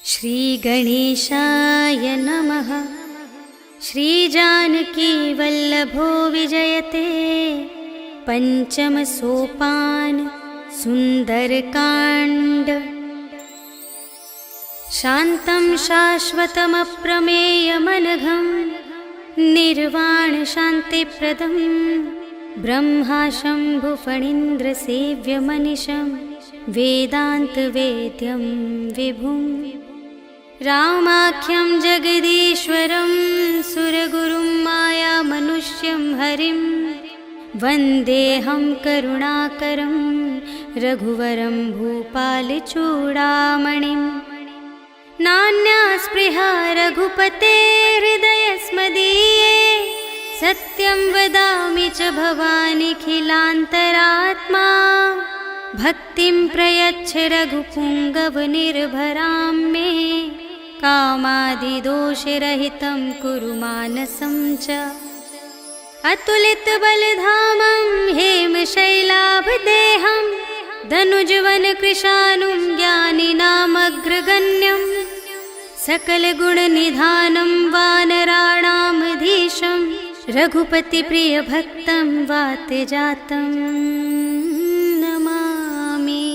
श्रीगणेशाय नमः। श्रीजानकीवल्लभो विजयते पञ्चमसोपान सुन्दरकाण्ड। शान्तं शाश्वतमप्रमेयमनघं निर्वाणशान्तिप्रदं ब्रह्मा शम्भुफणीन्द्रसेव्यमनिशं वेदान्तवेद्यं विभुम्। रामाख्यं जगदीश्वरं सुरगुरुं मायामनुष्यं हरिं वन्देऽहं करुणाकरं रघुवरं भूपालचूडामणिं। नान्या स्पृहा रघुपते हृदयस्मदीये सत्यं वदामि च भवानिखिलान्तरात्मा। भक्तिं प्रयच्छ रघुपुङ्गवनिर्भरां मे कामादिदोषरहितं कुरु मानसं च। अतुलितबलधामं हेमशैलाभदेहं धनुजवनकृशानुं ज्ञानिनामग्रगण्यं सकलगुणनिधानं वानराणामधीशं रघुपतिप्रियभक्तं वातजातं नमामि।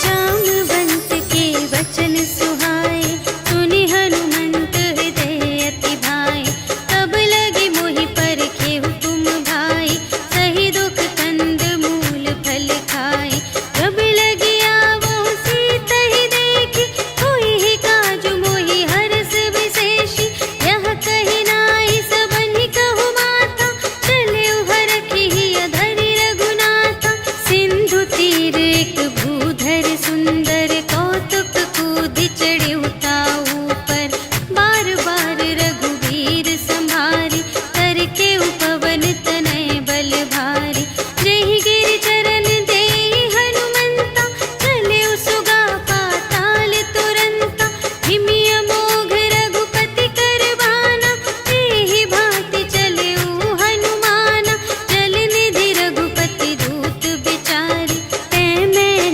जामवंत के वचन सुहाए सुनि हनुमंत हृदय अति भाए। तब लगे मोहि परखे हुकुम भाई सही दुख कंद मूल फल खाए। जब लगी आवो सीतहि देखी होई ही काजु मोहि हरस विशेषी। यह कही नाई सबनि कहु माता चले हरखी अधरि रघुनाथा। सिंधु तीर एक भूधर सुंदर कौतुक कूदि चढ़े उताऊ पर। बार बार रघुवीर संभारी करके उपवन तनय बल भारी। जेहि गिरि चरण देहि हनुमंता चले सुगा पाताल तुरंता। हिमि अमोघ रघुपति कर बाना एहि भांति चले हनुमाना। जल निधि रघुपति दूत बिचारी तै मैं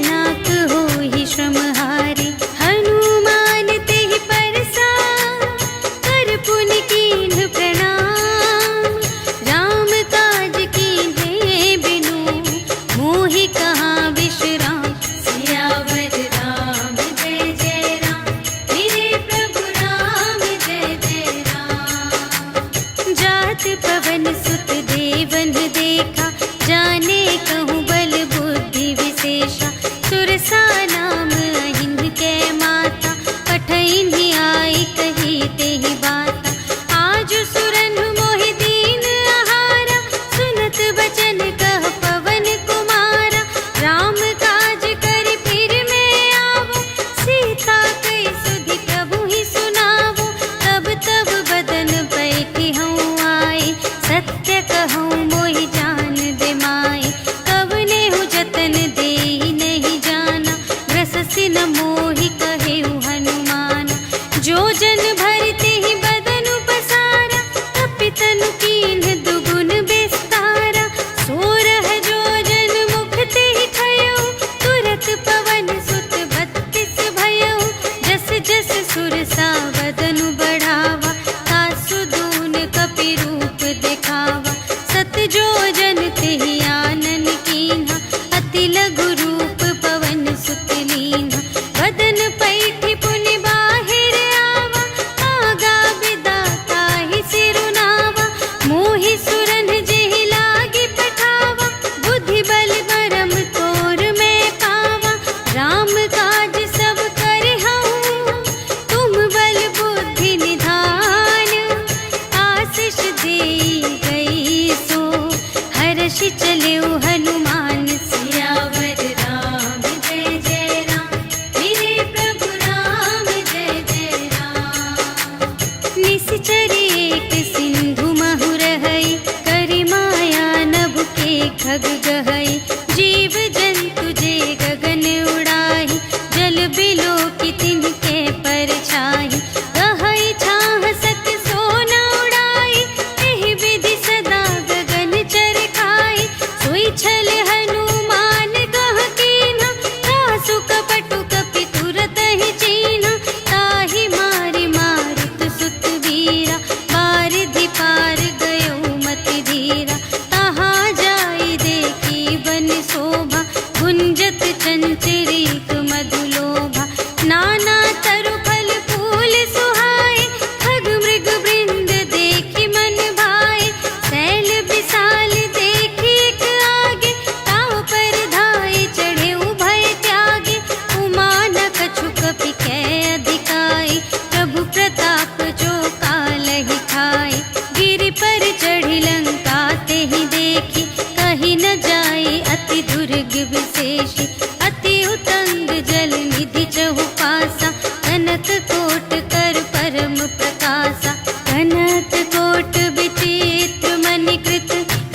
कटु कपटु कपि तुरत ही चीन्हा, ताहि मारि मारुत सुत वीरा, बारिधि पार गयो मति धीरा। तहाँ जाई देखी बन शोभा, गुंजत चंचरीक मधुलोभा। नाना तरु फल फूल सुहाए, खग मृग वृंद देखी मन भाए। सैल विशाल देखी एक आगे, ताव पर धाये चढ़े उभय त्यागे। उमा न कछु कपि कै अधिकाई, प्रभु प्रताप जो कालहि खाए। गिरि पर चढ़ी लंका तेहि देखी, कही न जाए अति दुर्ग विशेषी। अति उतंग जल निधि चहु पासा, कनक कोट कर परम प्रकाशा। कनक कोट विचित्र मणिकृत,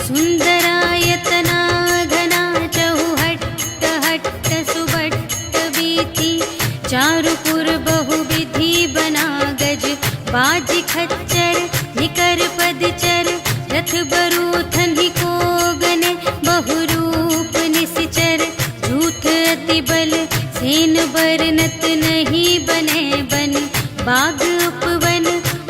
सुंदरायतना घना। चहु हट्ट हट्ट सुभट्ट बीती, चारुपुर बहुविधि बना गज। बाजी खच्चर निकर पदचर, रथ बरूथन ही को गने। बहुरूप निसिचर झूठ अति बल, सेन बरनत नहीं बने बन। बाग उपवन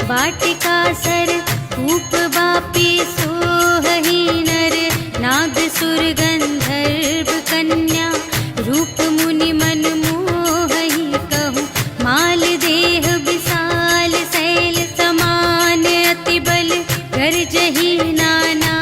वाटिका सर, कूप बापी सोहहि नर। नाग सुर गंधर्व कन्या, रूप मुनि मन मोहहि कहूँ। माल देह विशाल शैल समान, अति बल गरजहि नाना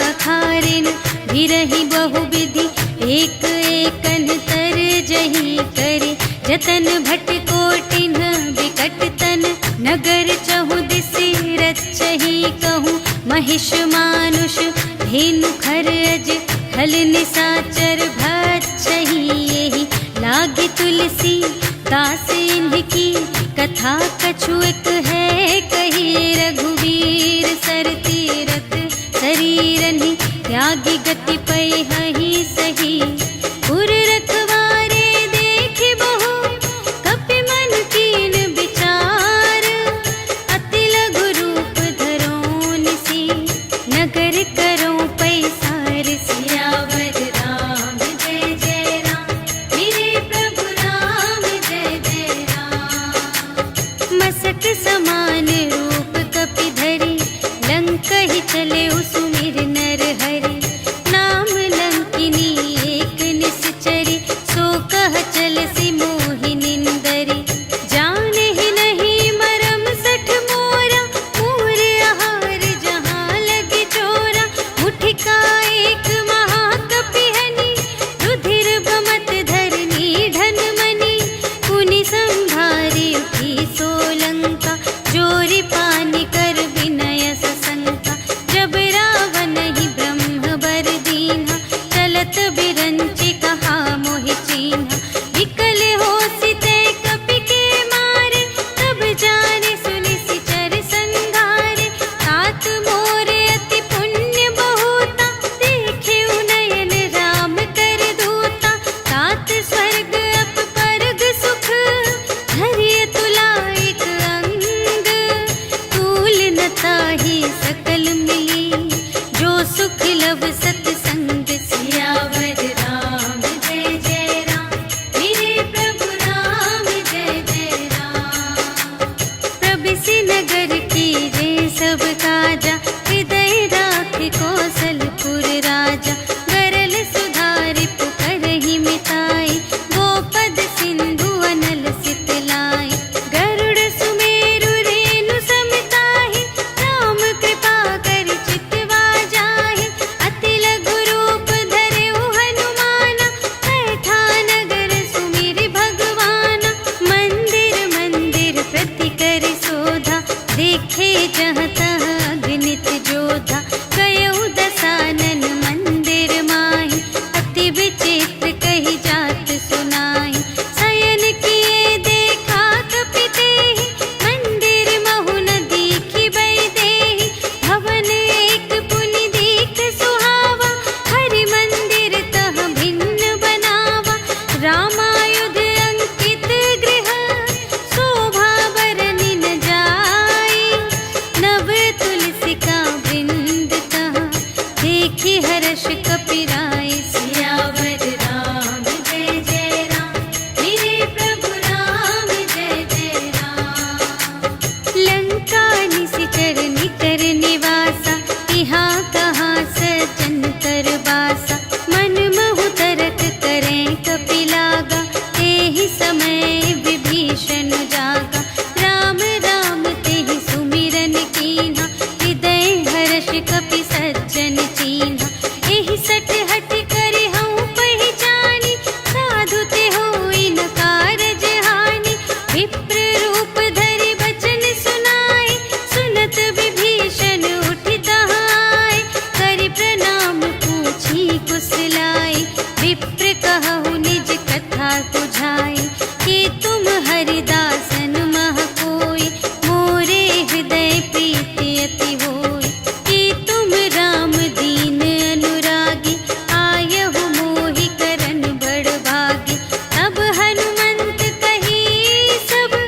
अखारिन। गिरहि बहुविधि एक एकन तरजहि करे। जतन भट कोटिन विकट तन, नगर चहु दिसि रचहि कहूँ। महिष मानुष धेनु खर अज, खल निसाचर भक्षहि एहि। लागे तुलसी दास इनकी, कथा कछु एक है कही। रघुवीर सर तीरथ शरीरनि, त्यागी गति पैहि सही। पुर रखवारे देखि बहु, कपि मन कीन विचार। अति लघु रूप धरो निसी, नगर करो पैसार। सियावर राम जय जय राम, मेरे प्रभु राम जय जय राम। मसक समान रूप कपि धरि, लंक ही चले सुमिर नर हरि। नाम लंक ही समय विभीषण जागा, राम राम तेहि सुमिरन कीन्हा, हृदय हर्ष कपि सज्जन चीन्हा। एहि सट हट करे हऊँ पहिचानी, साधु ते होई न कारज हानि। विप्र रूप धरि बचन सुनाए, सुनत विभीषण उठि तहाय। करि प्रणाम पूछी कुशलाए, विप्र कहु निज कथा बुझाए। कि तुम हरिदासन मह कोई, मोरे हृदय प्रीति अति होई। कि तुम राम दीन अनुरागी, आयहु मोहि करन बड़ भागी। तब हनुमंत कही सब,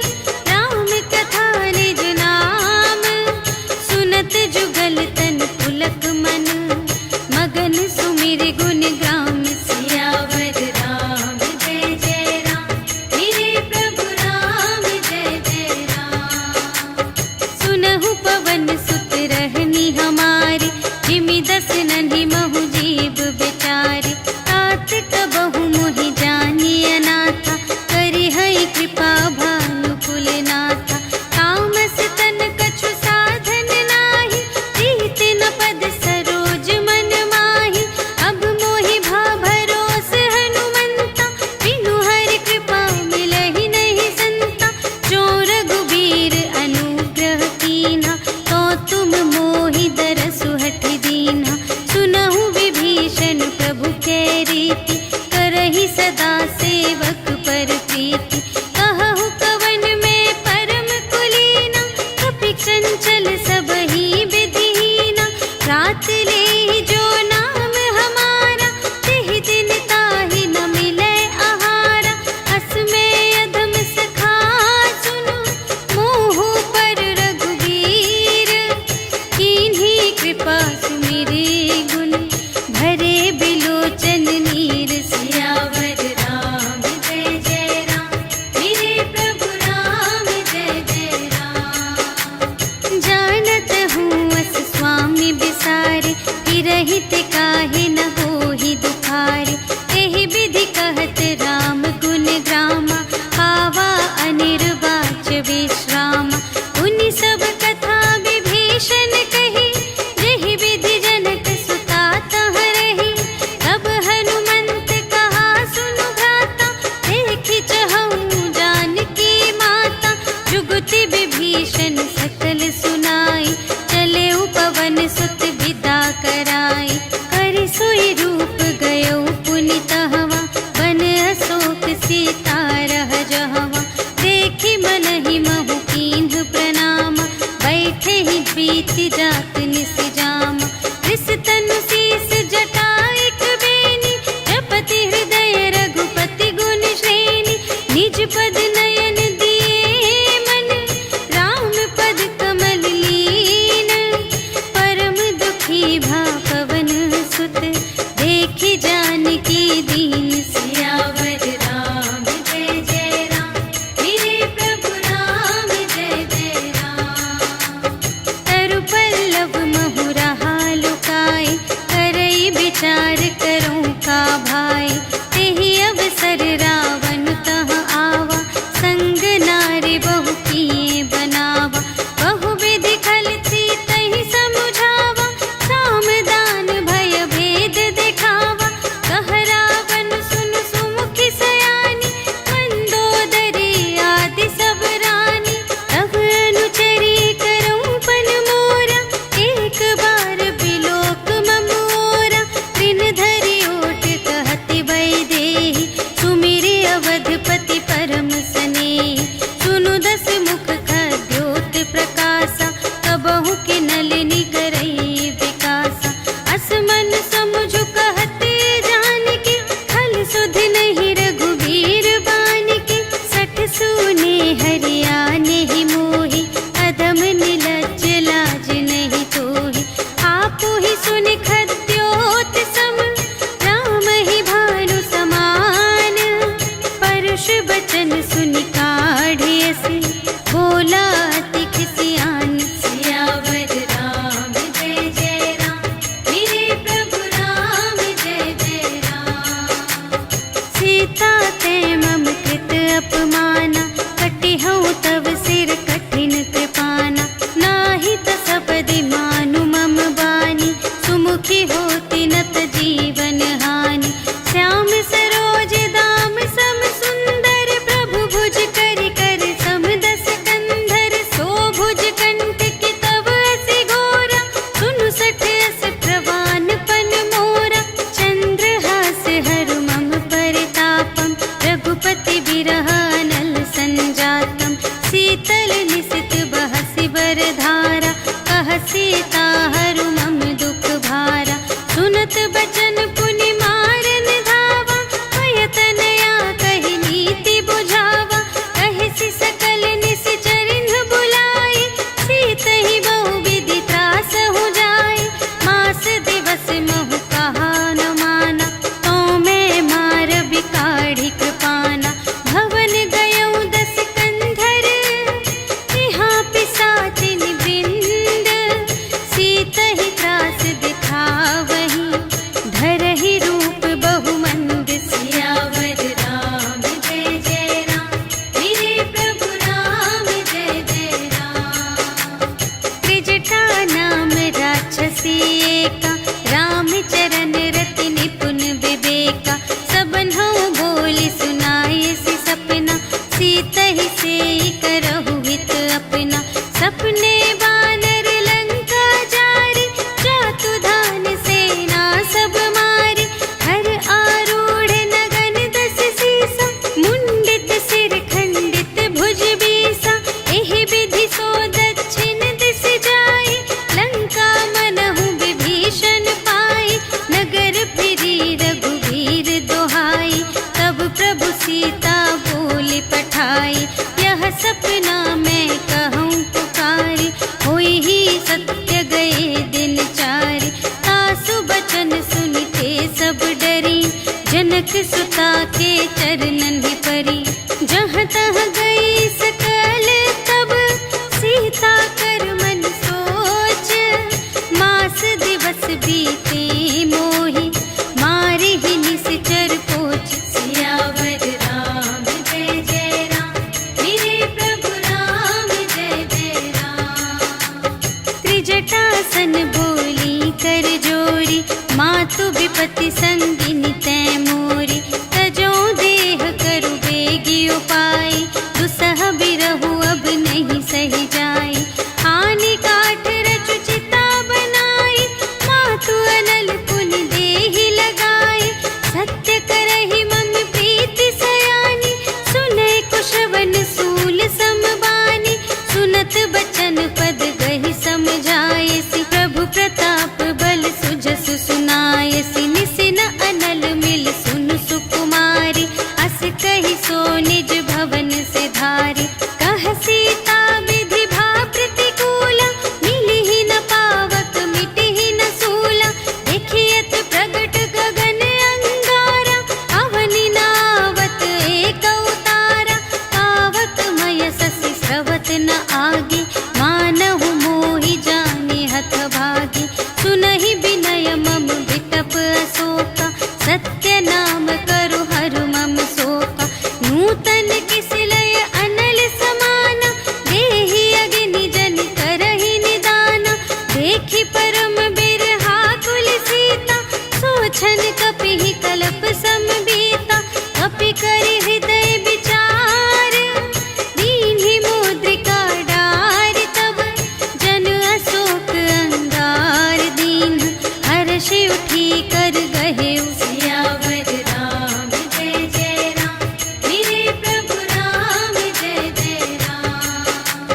राम कथा निज नाम। सुनत जुगल तन पुलक मन, मगन सुमिर गुण ग्राम। सियावर राम जय जय राम, मेरे प्रभु राम जय जय राम। सुनहु पवन सुत रहनी हमारी, जिमि दस नन्हि महु जीव बिचारी। तात कबहु मोहि जानिय नाथा, करिहै कृपा भानु कुलनाथा। तामस तन कछु साधन नाही, प्रीत न पद सरोज मन माही। अब मोहि भा भरोस हनुमंता, बिनु हरि कृपा मिलहि नहीं संता। जो रघुबीर अनुग्रह कीन्हा, तो तुम मोहि दरसु हठि दीन्हा। सुनहु विभीषण प्रभु कै रीति, करहि सदा सेवक पर प्रीति। कहहु कवन में परम कुलीना, कपि चंचल सबहि विधिहीना। रात लेहि जो नाम हमारा, तेहि दिन ताहि न मिलै आहारा। अस में अधम सखा सुनु, मोहु पर रघुबीर। कीन्ही कृपा सुमिरि गुण, भरे बिलोचन नीर। सियावर राम जय जय राम, मेरे प्रभु राम जय जय राम। जानत हूँ अस स्वामी बिसारे, फिरहित काहे न होहि दुखारे। एहि विधि कहत राम गुण ग्रामा, पावा अनिर्वाच विश्रामा। उनि सब कथा विभीषण कही, जेहि विधि जनक सुता तह रही। तब हनुमंत कहा सुनु भ्राता, देखि चहऊँ जानकी माता। जुगति विभीषण सकल सुनाई, चले पवन सुत विदा कराई। करि सोई रूप गयो पुनि तहवा, बन अशोक सीता रह जहवा। देखि मनहि महु कीन्ह प्रणाम, बैठे ही बीति जात निस जामा। रिस तनु शीस जटा एक बेनी, जपति हृदय रघुपति गुण श्रेणी। निज पद नयन दिए मन, राम पद कमल लीन। परम दुखी भा पवन सुत, देखि जानकी दीन। सियावर राम जय जय राम, मेरे प्रभु राम जय जय राम। तरु पल्लव महु रहा लुकाए, करई विचार करूँ का भाई। तेहि अवसर रावण तह आवा, संग नारी बहु किए बनावा। बहु विधि खल सीतहि समुझावा, साम दान भय भेद दिखावा। कह रावण सुनु सुमुखि सयानी, मंदोदरी आदि सब रानी। तब अनुचरी करऊँ पन मोरा, एक बार बिलोक ममोरा। दिन धरि ओट कहति भय देहि, सुमिरि अवधपति परम स्नेहि। सुनु दस मुख खद्योत प्रकाशा, कबहु के नलिनी करई विकासा। अस मन समुझु कहत जानकी, खल सुध नहीं रघुबीर बानिकी। सठ सूने हरिया नहीं मोहि, अधम निलज्ज लाज नहीं तोहि। आपु ही सुनि खद्योत सम, राम ही भानु समान। परुष बचन सुनि काढ़िय से, बोला अति खिसियान। सियावर राम जय जय राम, मेरे प्रभु राम जय जय राम। सीता ते मम कृत अति बिरह अनल संजातम शीतल निशित बहसि बरधारा कह सीता हरु मम दुख भारा सुनत बचन पुनि मारन धावा भयतनया कहि नीति बुझावा कहि सकल निश्चरिन बुलाई सीतहि बहु विधि त्रास हो जाय मास दिवस महु कहा न माना तो मैं मार बिकाढ़ी कृपाना भवन गयौ दस कंधर यहाँ पिसाचिन वृंद सीतहि त्रास दिखावहि धरहि रूप बहुमंद सियावर राम जय जय राम मेरे प्रभु राम जय जय राम त्रिजटा नाम राक्षसी एका रामचरण रति निपुण विवेका सबन्हु बोली सुनाए सि सपना सीतहि सेई करहु हित अपना सपने बानर लंका जारी जातु धान सेना सब मारी हर आरूढ़ नगन दस सीसा मुंडित सिर खंडित भुज बीसा एहि विधि सो दक्षिण दिस जाई लंका मनहु विभीषण पाई नगर फिरी रघुवीर दोहाई तब प्रभु सीता बोली पठाई यह सपना मैं कहूँ पुकारी होई ही सत्य गए दिन चारि तासु बचन सुनिते सब डरी जनक सुता के चरणन ही परी जहाँ तहाँ गई सकल तब सीता कर मन सोच मास दिवस बीते मोहि मारे ही निश्चर पोच सियावर राम जय जय राम मेरे प्रभु राम जय जय राम त्रिजटासन बोली कर जोरी मातु विपति संगिनी तै मोरी तजो देह करु बेगी उपाय दुसह बिरहु अब नहीं सही जाई आनी काठ रचु चिता बनाई मातु अनल पुनि देहि लगाई सत्य करहि मम प्रीति सयानी सुनै कुशवन सूल समबानी सुनत बचन पद गहि समझाए सि प्रभु प्रताप बल सुजसु सुनाय सि निसिन अनल मिल सुन सुकुमारी अस कहि सो निज भवन से धारी कह सीता विधि भा प्रतिकूला मिलिहि न पावक मिटिहि न सूला देखियत प्रगट गगन अंगारा अवनि नावत एक अवतारा पावक मय ससि स्रवत न आगे मानहु मोहि जाने हथ भागी सुनहि विनय मम विटप अशोका सत्य नाम करु हरु मम शोका नूतन किसलय अनल समाना देहि अग्नि जन करहि निदाना देखि परम बिरहा कुल सीता सोचन कपिहि कल्प समबीता कपि करि हृदय विचार दीन्हि मुद्रिका डारि तब जन अशोक अंगार दीन हर्षि उठी कर गहे सियावर राम जय जय राम मेरे प्रभु राम जय जय राम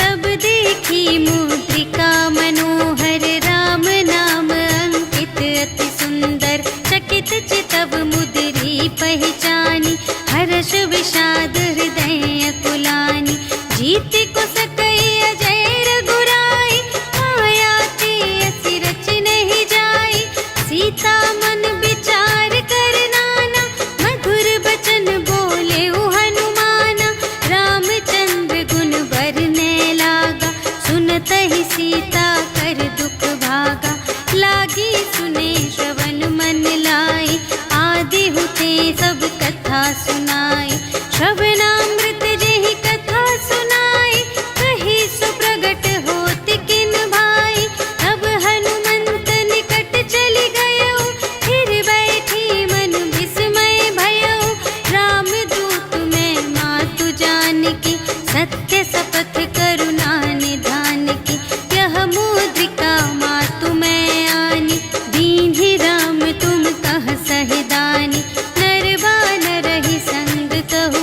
तब देखी मुद्रिका मनोहर राम नाम अंकित अति सुंदर चकित चितव मुद्री पहचानी हर्ष विषाद हृदय कुलानी जीति को सकई अजय रघुराई माया ते असि रच नहीं जाई सीता मन विचार कर नाना मधुर बचन बोले हनुमाना रामचंद्र गुण बरने लागा सुनत ही सीता कर दुख भागा लागी सुने श्रवण मन लाई आदि हुते सब कथा सुनाई श्रवणामृत जेहि कथा सुनाई कही सुप्रगट होत किन भाई तब हनुमंत निकट चली गयो फिर बैठी मन विस्मय भयो रामदूत मैं मातु जानकी सत्य शपथ करुणा निधान की यह मुद्रिका मातु मैं आनी दीन्हि राम तुम कह सहिदानी नरवा नरहि संग कहु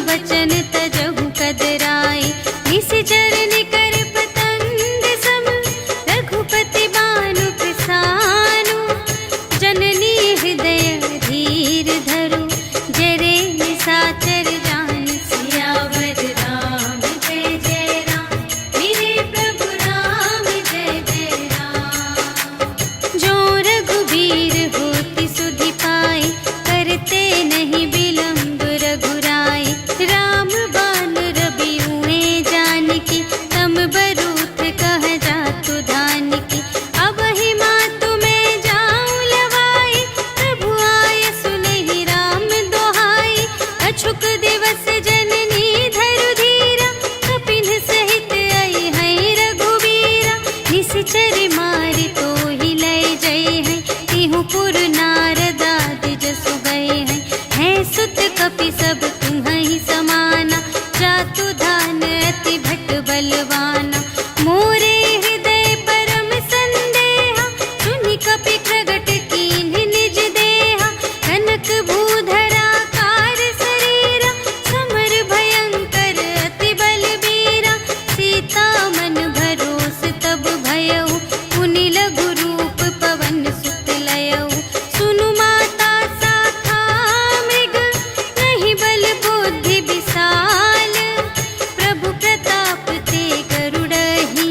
बचन तजहु कदराए। निशिचर निकर पतंग सम रघुपति बानु प्रसानु। जननी हृदय धीर धरु जरे निशाचर जान। सियावर राम जय जय राम, मेरे प्रभु राम जय जय राम। जो रघुबीर होति सुधि पाए, करते नहीं विलंब रघुराए। राम बान रबिउए जानकी, तम बरूथ कह जातु धानकी। अब ही मातु मैं जाऊं लवाई, प्रभु आय सुनहि राम दोहाई। अछुक दिवस जननी धरु धीरा, कपिन सहित आई है रघुबीरा। निशिचर मारि तोहि लय जय है, तिहु पुर नारद आदि जसु गए हैं। है सुत कपि सब तुम्हि समाना, जातु धान अति भट बलवाना। मोरे हृदय परम संदेहा, सुनि कपि प्रगट कीन्ह निज देहा। कनक भूधरा कार शरीरा, समर भयंकर अति बलबीरा। सीता मन भरोस तब भयउ, पुनि लघु रूप पवन सुत लयउ। सुनु माता शाखा मृग, नहीं बल बुद्धि विशाल। प्रभु प्रताप ते गरुड़हि,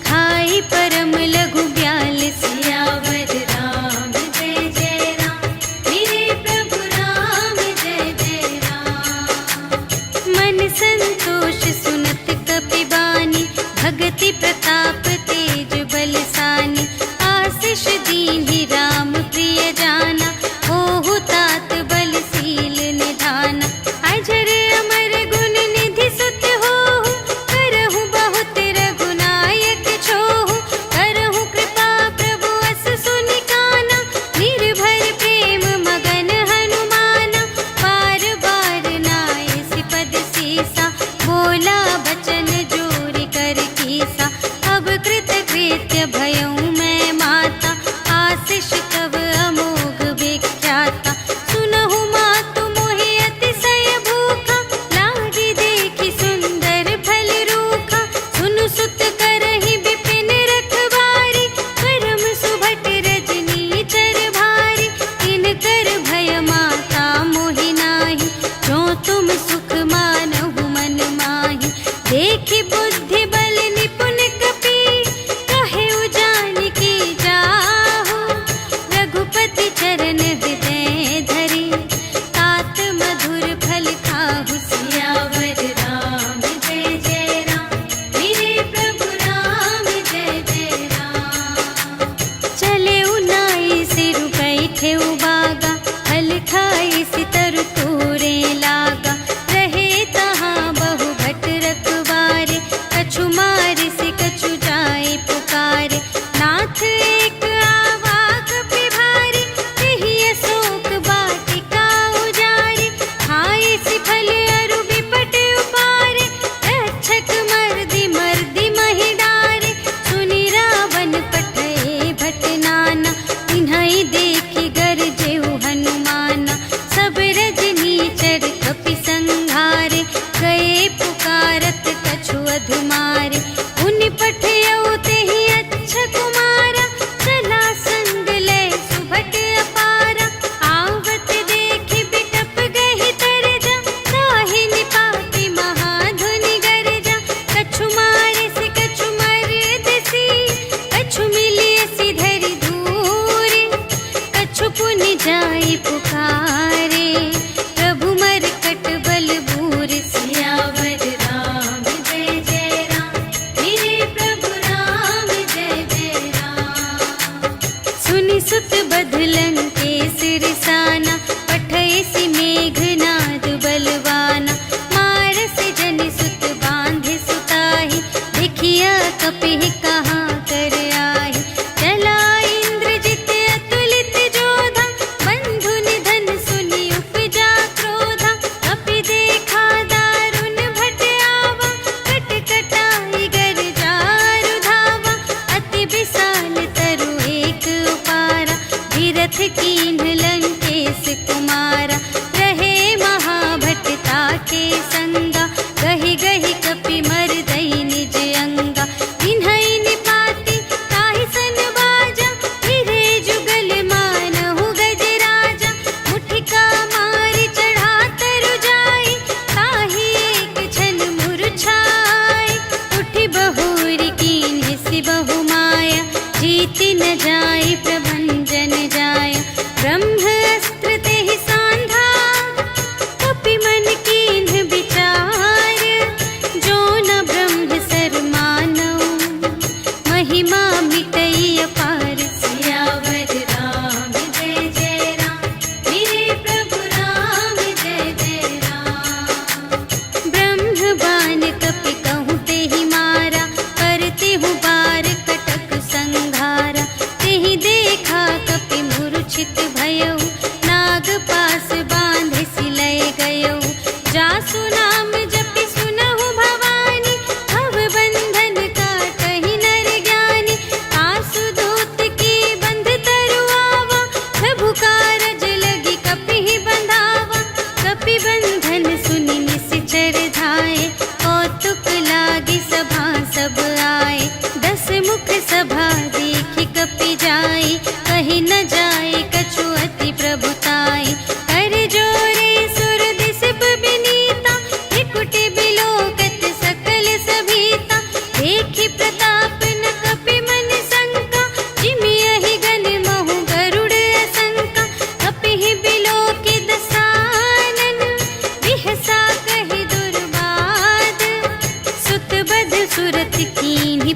खाई परम लघु ब्याल। सियावर राम जय जय राम, मेरे प्रभु राम जय जय राम। मन संतोष सुनत कपि बानी, भगति प्रताप तेज बलसानी। आशीष दीन्हि राम प्रिय जाना, ओहु तात बलशील निधाना। अजर अमर गुण निधि सुत होहु, करहु बहुत रघुनायक छोहु। करहु कृपा प्रभु अस सुनि काना, निर्भय प्रेम मगन हनुमाना। बार बार नाय सिपद सीसा, बोला बचन जोरि कर कीसा।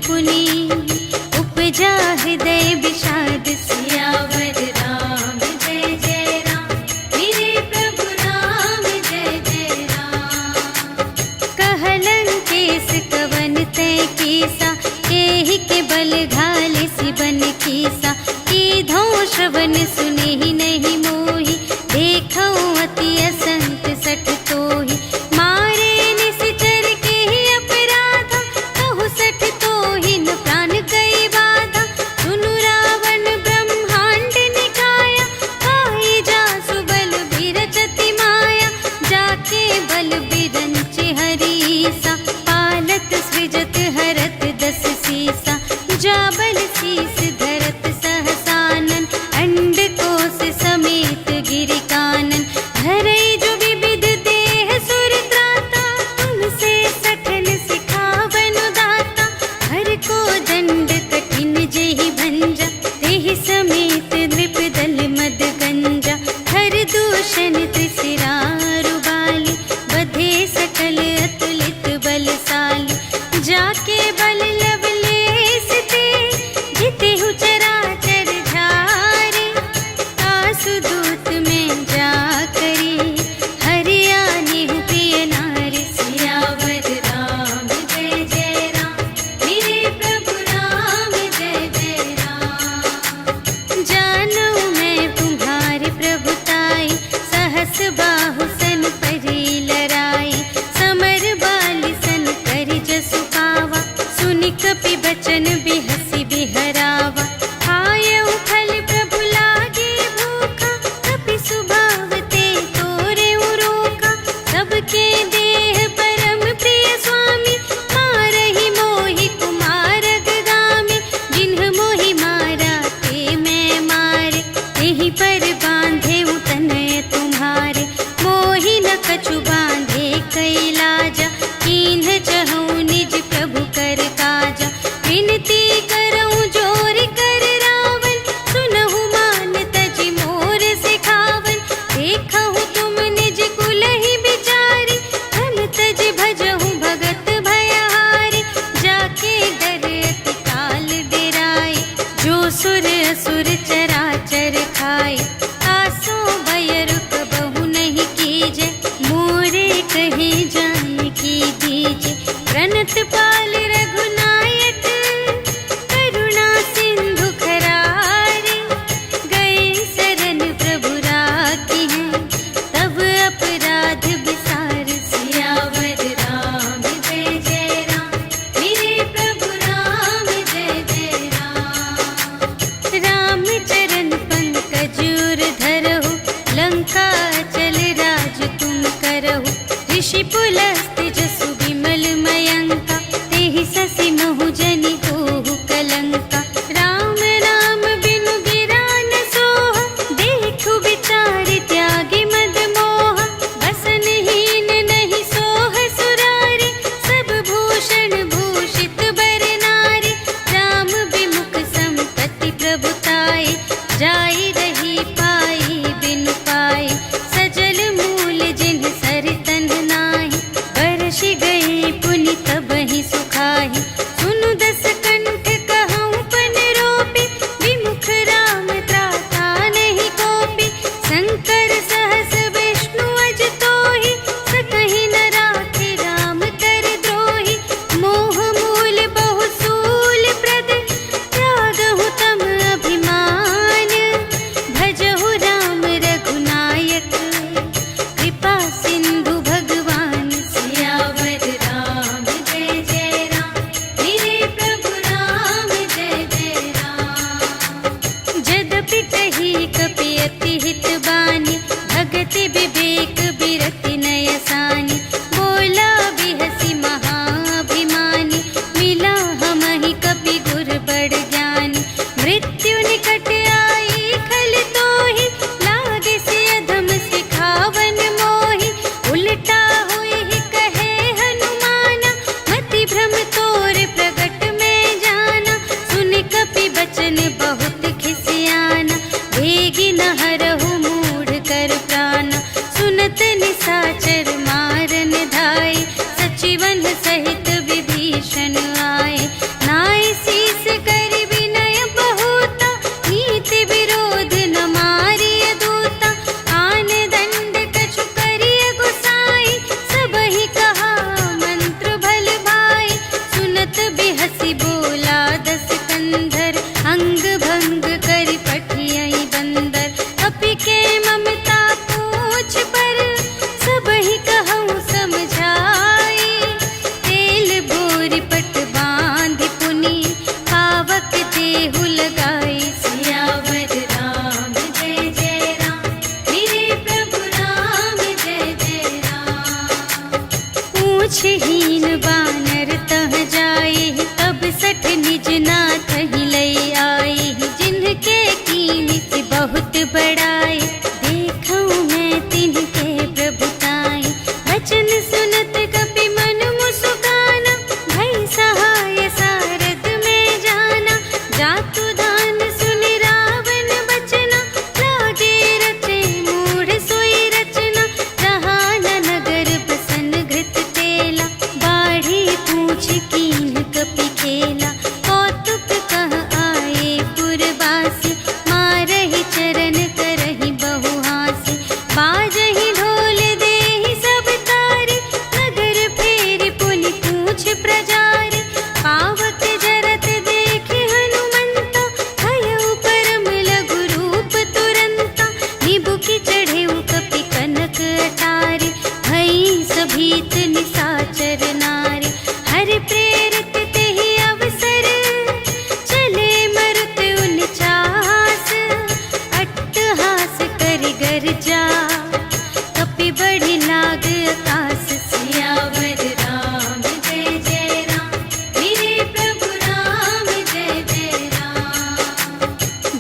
पुनि उपजा हृदय विषाद सियावर राम जय जय राम मेरे प्रभु राम जय जय राम। कहलन केस कवन तय कीसा एहि के बल घाले सिबन कीसा कीधो श्रवण सुने ही नहीं मोहि देखो अति असंत सठ तोहि मारे निश्चर के ही अपराधा कहु सठ तोहि न प्राण गई बाधा सुनु रावण ब्रह्मांड निकाया खाई जासु बल बिरचति माया जाके बल बिरंचि हरीसा पालत सृजत हरत दस सीसा जा बल शीस धरत सहसानन अंड कोश समेत गिरि कानन धरई जो विविध देह सुर त्राता तुमसे सठन सिखावन दाता हर को दंड कठिन जेहि भंजा तेहि समेत नृप दल मद गंजा हर दूषण त्रिशिरारु बाली बधे सकल अतुलित बलशाली जाके बल लवलेस ते जितेहु चराचर झारे आसु दूत में जा करी हरियाणि प्रिय नारी सियावर राम जय जय राम मेरे प्रभु राम जय जय राम। जानो मैं तुम्हारी प्रभुताई सहस बाहु सन परी लराई समर बाली सन करि जसु पावा सुनि कपि बचन बिहसि बिहरावा आयउ फल प्रभु लागे भूखा कपि सुभाव ते तोरे रोका सबके देह परम प्रिय स्वामी मारहि मोहि कुमार गगामी जिन्ह मोहि मारा ते मैं मारे तेहि पर बांधे तनय तुम्हारे मोहि न कछु बांधे कैलाजा कीन्ह चहु निज प्रभु कर काजा विनती करऊं जोर कर रावण सुनहु मान तजि मोर सिखावन देखहु तुम निज कुल ही बिचारी धन तज भजहु भगत भयहारी जाके डर अति काल डेराए जो सुर असुर चराचर खाए आसो भय रुक बहु नहीं कीजे मोरे कहे जाए की दीजे प्रणत पाल रघुनायक करुणा सिंधु खरारे गए शरण प्रभु राखी हैं तब अपराध विसार सियावर राम जय जय राम मेरे प्रभु राम जय जय राम। राम चरण पंकज उर धरहु लंका चल राज तुम करहु ऋषि पुलस्त जसु विमल मयंका तेहि ससि महु जनि होहु कलंका राम नाम बिनु गिरा न सोहा देखु विचारि त्यागी मद मोहा बसनहीन नहीं सोह सुरारी सब भूषण भूषित बर नारी राम विमुख संपत्ति प्रभुताई जाई रही पाई बिनु पाई सजल मूल जिन्ह सरितन नाही बरषि पूछहीन बानर तह जाए, तब सठ निज नाथ ही लई आए। जिनके कीन से बहुत बड़ाए, देखूं मैं तिनके प्रभुताई। वचन सुनत कपि मन मुस्काना, भई सहाय सारद में जाना। जातु दान सुनि रावण बचना, लागे रचे मूढ़ सोई रचना। जहान नगर बसन घृत तेला, बाढ़ी पूछ कीन कपि खेला। कौतुक कह आए पुरवासी, मारहि चरण करहि बहु हासी। बाजहि ढोल देहि सब तारी, नगर फेरि पुनि पूछ प्रजारी। पावक जरत देखि हनुमंता, भयउ परम लघु रूप तुरंता। निबुकि चढ़ेउ कपि कनक अटारी, भई सभीत निसाचर नारी। हरि प्रेरित तेहि अवसर, चले मरुत उनचास। अट्टहास करि गर्जा, कपि बढ़ि लाग आकाश। सियावर राम जय जय राम, मेरे प्रभु राम जय जय राम।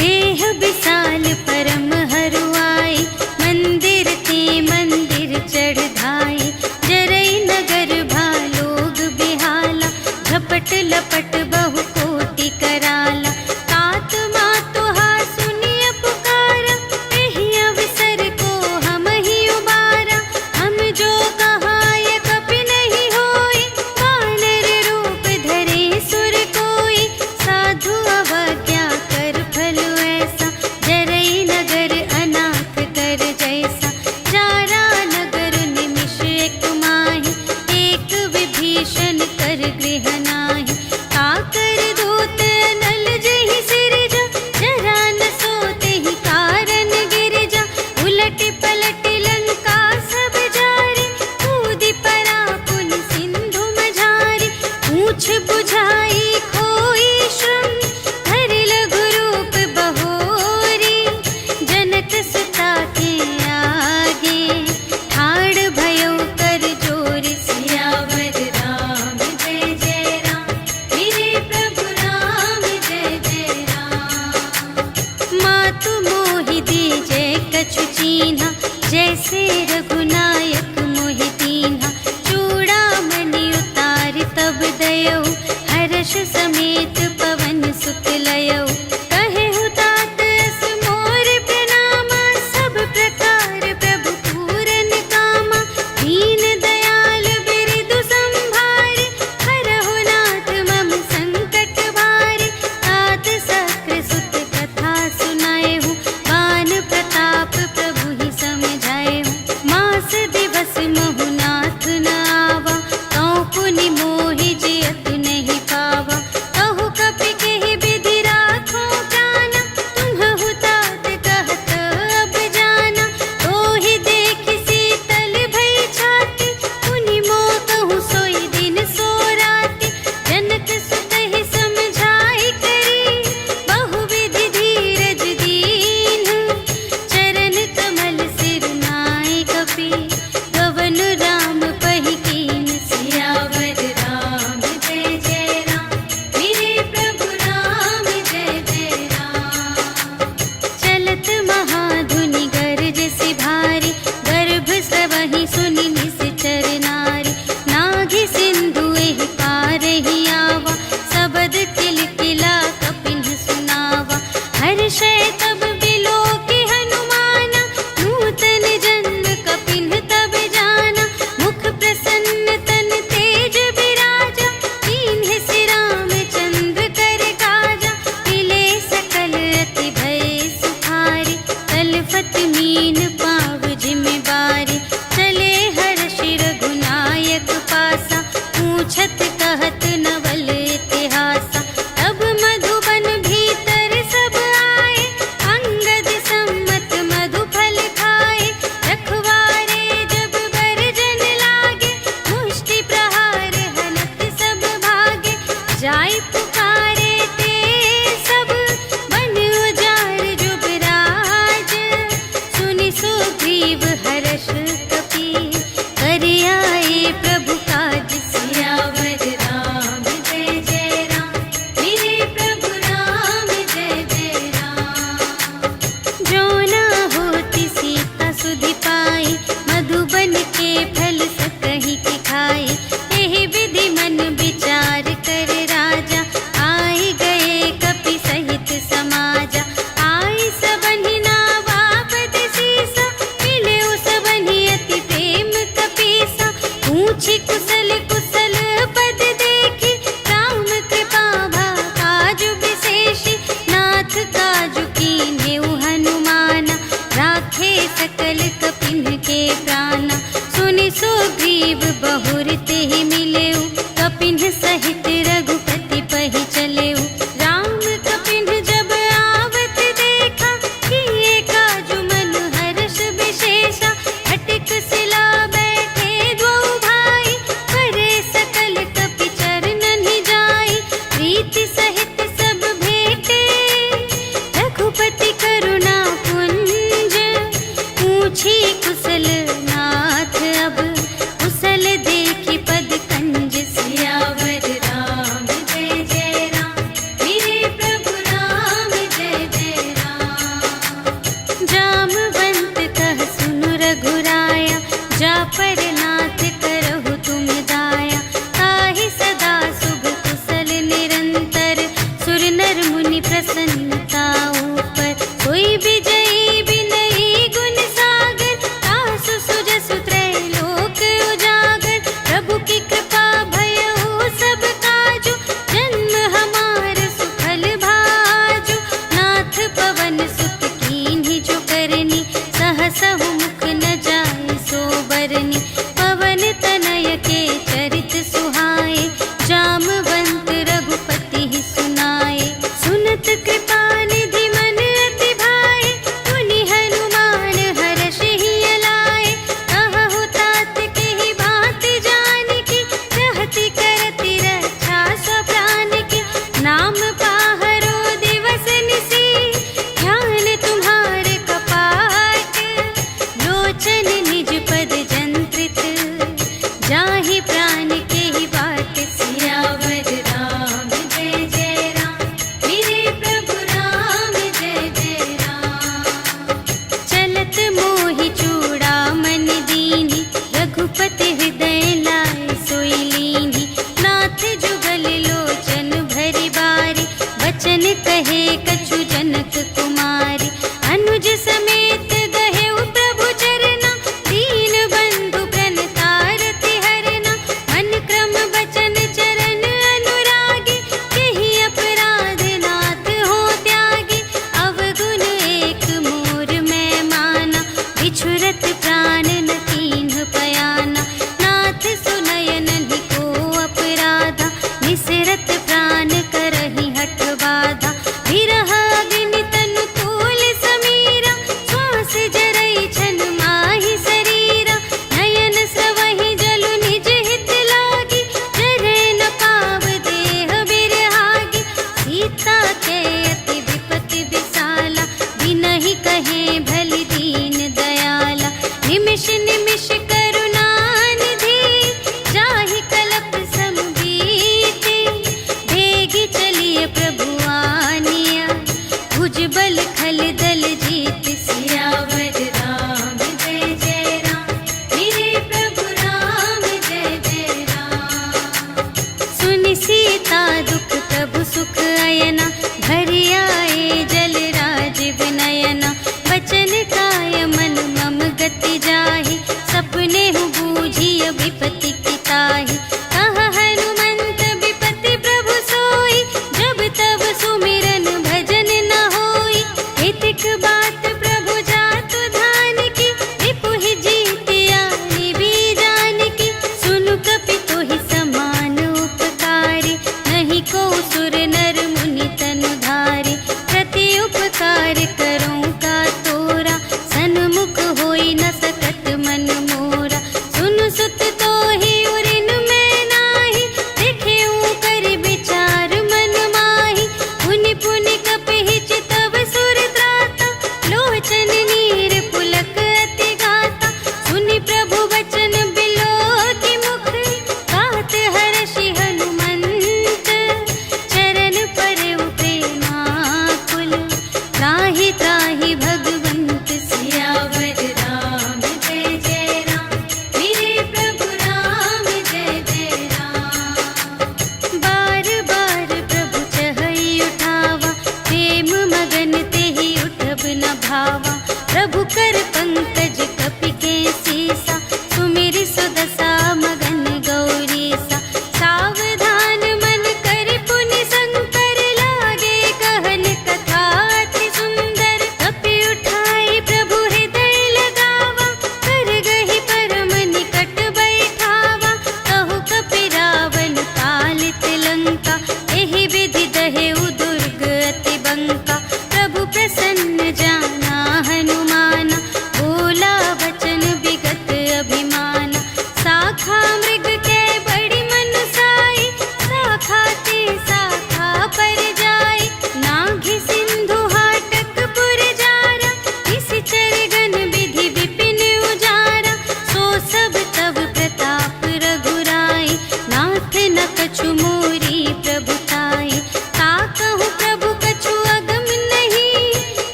देह विशाल परम हरुआई, मंदिर ते मंदिर चढ़ धाई। जरई नगर भालोग बिहाला, झपट लपट बहु कोटि कराला। तात मातु हा सुनिय पुकारा, एहि अवसर को हम ही उबारा। हम जो कहाय कपि नहीं होई, वानर रूप धरे सुर कोई। साधु अवज्ञा कर फल ऐसा, जरई नगर अनाथ कर जैसा। जारा नगर निमिष एक माहि, एक विभीषण कर गृह नाही। काकर दूत नल जहि सिरजा, जरा न सोतेहि कारण गिरजा। उलटि पलटि लंका सब जारी, कूदि परा पुनि सिंधु मझारी। पूछ बुझाई खोई श्रम, धरि लघु रूप बहोरी। जनक सुता के आगे, ठाड़ भयउ कर जोर। सियावर राम जय जय राम, मेरे प्रभु राम जय जय राम। मातु मोहि दीजै कछु चीन्हा, जैसे रघुनायक मोहि दीन्हा। चूड़ामणि उतारि तब दयौ, हर्ष समेत पवन सुत लयौ। कहेहु तात अस मोर प्रणामा, सब प्रकार प्रभु पूरन कामा। दीन दयाल बिरदु संभारे, हरहु नाथ मम संकट भारे। तात सक्र सुत कथा सुनाएहु, बान प्रताप प्रभु ही समझाएहु। मास दिवस महु नाथ न आवा, कौ पुनि मोहि जियत नहीं पावा। कहु कपि केहि विधि राखो प्राना, तुम्हहु तात कहत अब जाना। तोहि देखि शीतल भई छाती, पुनि मोह कहूँ सोई दिन सो राति। जनक सुतहि समझाई करी, बहु विधि धीरज दीन्ह। चरण कमल सिर नाय कपि, गवन राम पहि कीन। सियावर राम जय जय राम, मेरे प्रभु राम जय जय राम। चलत महाधुनि गरज सि भारी, गर्भ सबहि सुनि निश्चर नारी। नाघि सिंधु एहि पार ही आवा, सबद किलकिला कपिन सुनावा। हर्षै तब बिलोकि हनुमाना, नूतन जन्म कपिन तब जाना। मुख प्रसन्न तन तेज बिराजा, कीन्ह सि रामचंद्र कर काजा। मिले सकल अति भय सुखारी, तलफत मीन पाव जिम बारी। चले हर्षि रघुनायक पासा, पूछत कहत नवल इतिहासा। तब मधुबन भीतर सब आए, अंगद सम्मत मधु फल खाए। रखवारे जब बरजन लागे, मुष्टि प्रहार हनत सब भागे। जाय पुकारे ते सब, बन उजार जुबराज। सुनि सुग्रीव हर्ष कपि, करि आए प्रभु काज। बढ़ाए। यही विधि मन विचार कर राजा, आई गए कपि सहित समाजा। आई सबनि नावापद सीसा, मिले सबनि अति प्रेम कपीसा। पूछी कुशल कुशल पद देखी, राम कृपा भा काजु विशेषी। नाथ काजु कीन्हेउ हनुमाना, राखे सकल कपिन के प्राणा। सुनि सुग्रीव बहुर तेहि मिलेउ, कपिन सहित रघुपति पहि चलेउ। राम कपिन जब आवत देखा, किए काजु मन हर्ष विशेषा। अटक सिला बैठे द्वौ भाई, करे सकल कपि चरणन ही जाई। प्रीति सहित सब भेटे, रघुपति करुणा पुंज। पूछी कुशल नाथ अब, कुशल देखी पद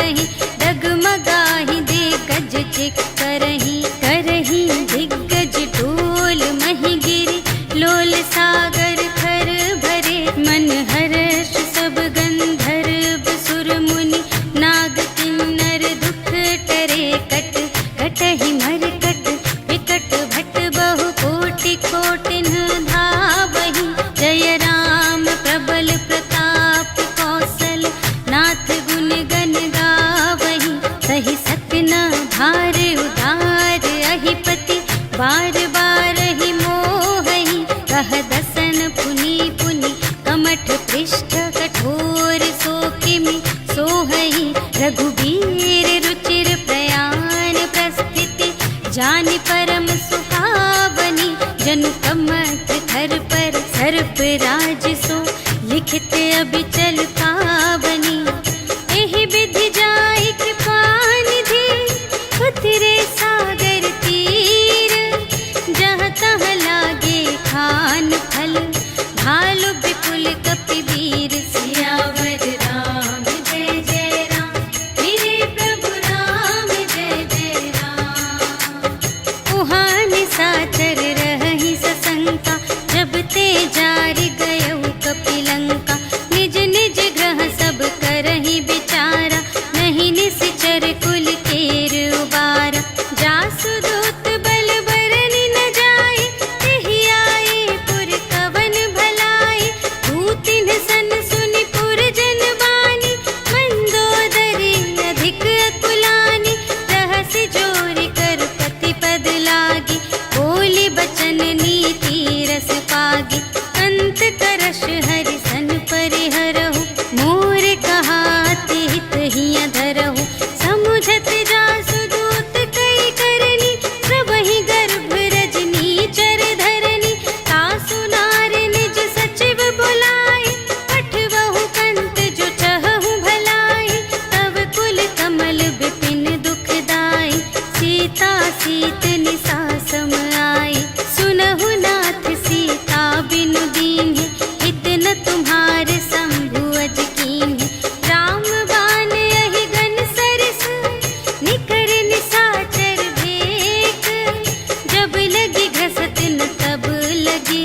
करही, डगमगाही दिग्गज चिक करही, करही दिग्गज डोल मही गिरी, लोल सागर खर भरे, मन हर्ष सब गंधर्व सुर मुनि, नाग किन्नर दुख टरे, कट कटहि मरकट विकट भट बहु कोटि कोटिन धावहि, जय राम प्रबल प्रताप कौशल नाथ गुण गण गावहि, सहि सकना भार उदार अहिपति, बार बार ही मोहहि, कह दसन पुनि पुनि, कमठ पृष्ठ कठोर सो किमि सोहहि, रघुबीर रुचिर प्रयाण प्रस्थिति, जानि परम सुहावनी, जनु कमठ धर पर सर्प राज सो, लिखित अबिचल पावनी, एहि विधि जाय कृपा निधि, उतरे सागर तीर, जहाँ तहाँ लागे खान फल, भालु विपुल कपिवीर, सियावर राम जय जय राम, मेरे प्रभु राम जय जय राम। उहाँ निशाचर रहहि सशंका, जब ते जारि गयउ कपिलंका, निज निज ग्रह सब करहि विचारा, नहीं निश्चर कुल केर उबारा, जासु दूत बल बरनि न जाय, तेहि आए पुर कवन भलाई, दूतिन सन सुनि पुर जन बानी, मंदोदरी अधिक अकुलानी, रहसि जोरि कर पति पद लागी, बोली बचन नीति रस पागी, अंत करश हरि सन परिहरहु, मोर कहाति हित हिय धरहु, समुझत जासु दूत कई करनी, प्रभहि गर्भ रजनी चर धरनी, तासु नार निज सचिव बुलाए, पठवहु कंत जो चहहु भलाई, तव कुल कमल विपिन दुखदाई, सीता सीत निसा सम आई, सुनहु नाथ सीता बिनु दीन्हि, हित न तुम्हारे शंभु अज कीन्हि, राम बाण यहि गन सरिस, निकर निशाचर भेक, जब लगी घसत न तब लगी,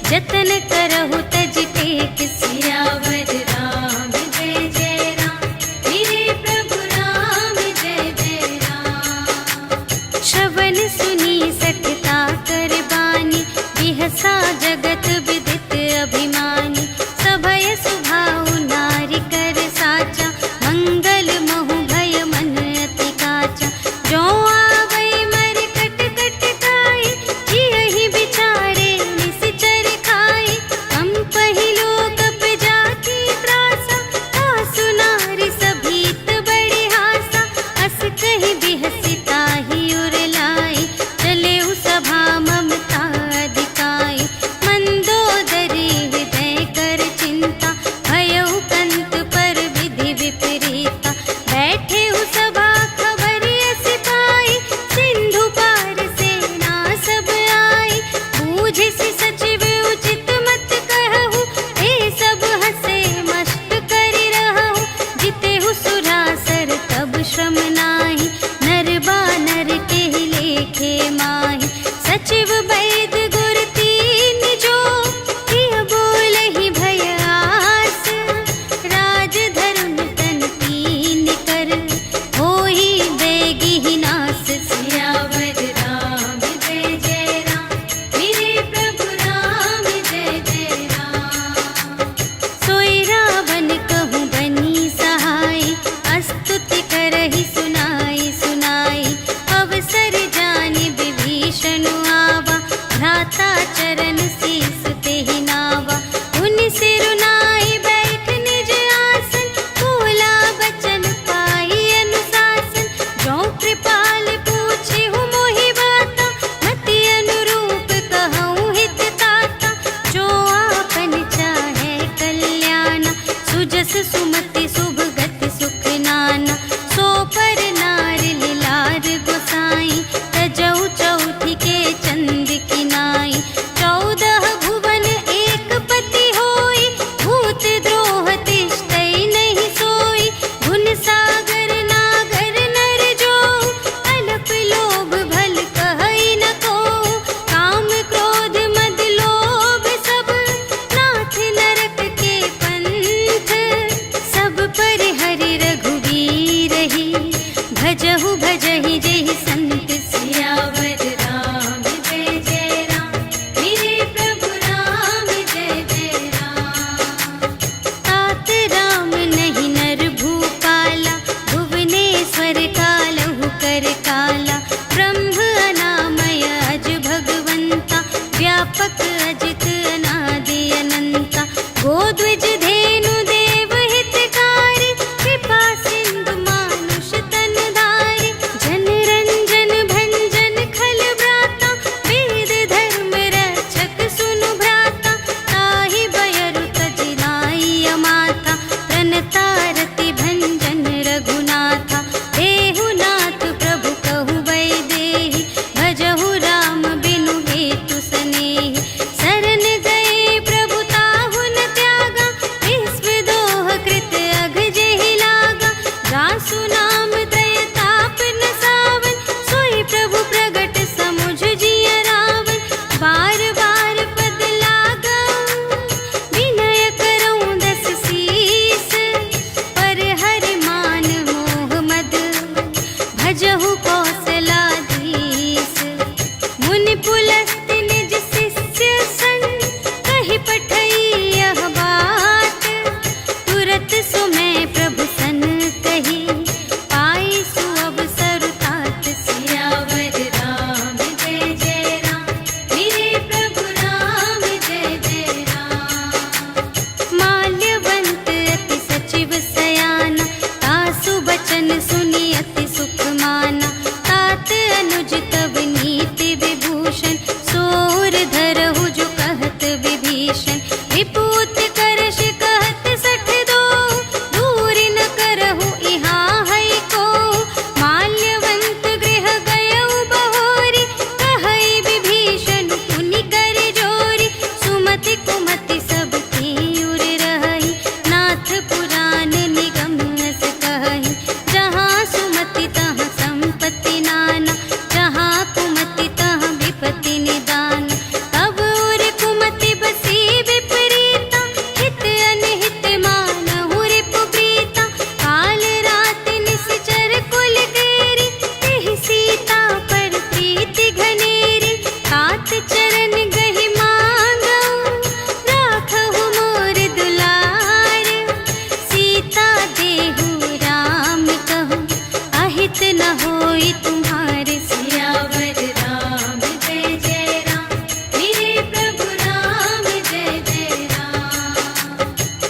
जतन करहु तज टेक, सियावर राम जय जय राम, मेरे प्रभु राम जय जय राम। श्रवण सुनी सठता कर बानी, बिहसा जगत विदित अभिमानी, सभय सुभाउ नारी कर साचा, मंगल महु भय मन अति काचा, जो आवै मर कट कट खाई, जियहि विचारे निश्चर खाई, कंपहि लोक जाति त्रासा, तासु नारी सभीत बड़े हासा, अस कहि बिहसि ताहि उर लाई, चलेउ सभा ममता अधिकाई, मंदोदरी हृदय कर चिंता, भयउ कंत पर विधि विपरीता, बैठेउ सभा खबर अस पाई, सिंधु पार सेना सब आई, बूझिसि सचिव उचित मत कहु, ए सब हसे मस्त करि रहु, जितेहु सुरासर तब श्रम नाही, नर बानर केहि लेखे माहि, सचिव वैद गुर तीन जो, किय बोलहि भय आस, राज धरुन तन तीन कर, होहि बेगिहि नास, सियावर राम जय जय राम, मेरे प्रभु राम जय जय राम। सोई रावण कहूँ बनी सहाय, स्तुति करहि सुनाई सुनाई, अवसर जानि विभीषण आवा, भ्राता चरण शीस तेहि नावा, उनि सिरुनाई बैठ निज आसन, बोला बचन पाई अनुशासन, जो कृपाल पूछेहु मोहि बाता, मति अनुरूप कहूँ हित ताता, जो आपन चाहे कल्याण, सुजस सुमति शुभ गति सुख नाना, सो पर भजहु भजहि जेहि संत सियावर रामचंद्र जय राम, मेरे प्रभु राम जय जय राम। तात राम नहीं नर भूपाला, भुवनेश्वर कालहु कर काला। ब्रह्म अनामय अज भगवंता, व्यापक अजित अनादि अनंता। गोद्विज धेनु देव हितकारी, कृपा सिंधु मानुष तन धारी। जन रंजन भंजन खल व्राता, वेद धर्म रक्षक सुनु भ्राता। ताहि बयरु तजि नाई माथा, प्रणतारति भंजन रघुनाथा। देहु नाथ प्रभु कहु वैदेही, भजहु राम बिनु हेतु सनेही। शरण गए प्रभु ताहु न त्यागा, विश्व दोह कृत अघ जेहि लागा। रासु नाम त्रय ताप न सावन, सोई प्रभु प्रगट समुझ जिय रावण। बार बार पद लागऊं, विनय करऊं दस सीस। पर हरि मान मोह मद, भजहु कौशलाधीश। मुनि पुलस्त्य निज शिष्य संग, कहि पठई यह बात। तुरत सुमय प्रभु सन कही, पाई सुअवसर तात। सियावर राम जय जय राम, मेरे प्रभु राम जय जय राम। माल्यवंत अति सचिव सयाना, तासु बचन सुनि अति सुख माना। तात अनुज तब नीति विभूषण, सोर धरहु जो कहत विभीषण। विपूत करश कहत सठ दो, दूर न करहु इहाँ है को। माल्यवंत गृह गयउ बहोरी, कहई विभीषण पुनि कर जोरी। सुमति कुमति सब की उर रहई, नाथ पुराण निगम अस कहई। जहाँ सुमति तहाँ संपत्ति नाना, जहाँ कुमति तहाँ विपत्ति निदान। तब उर कुमति बसी विपरीता, हित अनहित मानहु रिपु प्रीता। काल रात निश्चर कुल केरी, तेहि सीता पर प्रीति घनेरी। तात चरण गहि मांगऊं, राखहु मोर दुलार। सीता देहु राम कहूँ, अहित न होई तुम्हारे। सियावर राम जय जय राम, मेरे प्रभु राम जय जय राम।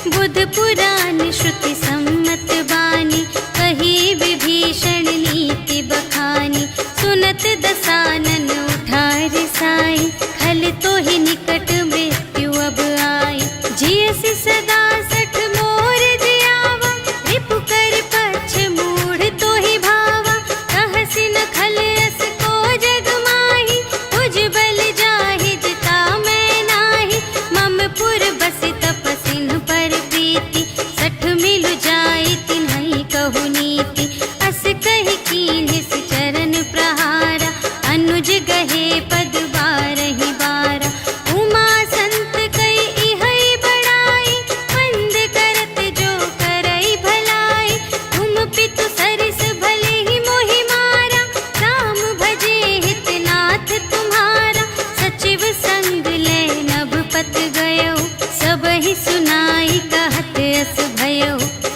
बुध पुराण श्रुति सम्मत बानी, कही विभीषण नीति बखानी। सुनत दसानन उठार साई, खल तो ही निकट मृत्यु अब आई। जियसि सदा सठ मोर जियावा, रिपु कर पक्ष मूढ़ तो ही भावा। कहसि न खल अस को जग माही, तुझ बल जाहि जिता मैं नाही। मम पुर बसि तपसिन पर प्रीति, सठ मिलु जाई तिन्हई कहु नीति। अस कहि कीन्हिस चरण प्रहारा, अनुज गहे पद बारहि बारा। उमा संत कई इहै बड़ाई, वंद करत जो करई भलाई। तुम पितु सरिस भले ही मोहि मारा, राम भजे हित नाथ तुम्हारा। सचिव संग ले नभ पत गयो, सबहि सुनाई कहत अस भयो।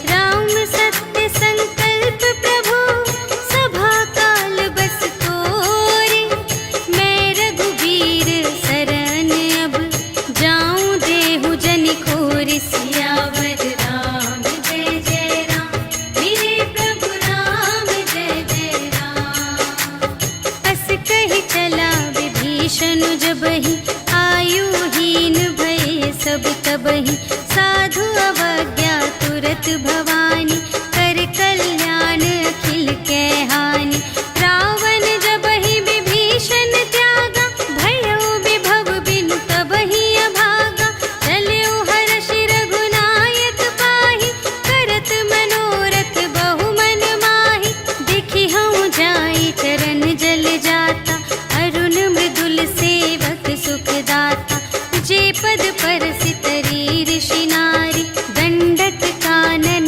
राम सत्य संकल्प प्रभु, सभा काल बस तोरे। मैं रघुबीर शरण अब, जाऊं देहु जनि खोरि। सियावर राम जय जय राम, मेरे प्रभु राम जय जय राम। अस कहि चला विभीषण जबहि, आयुहीन भये सब तबहि। साधु अवज्ञा तुरत भवानी, कर कल्याण अखिल के हानि। रावण जबहि विभीषण त्यागा, भयउ विभव बिनु तबहि अभागा। चलउ हर्षि रघुनायक पाहि, करत मनोरथ बहु मन माहि। देखि हऊँ जाई चरण जल जाता, अरुण मृदुल सेवक सुख दाता। जे पद परसि तरी ऋषि नारी, दंडक कानन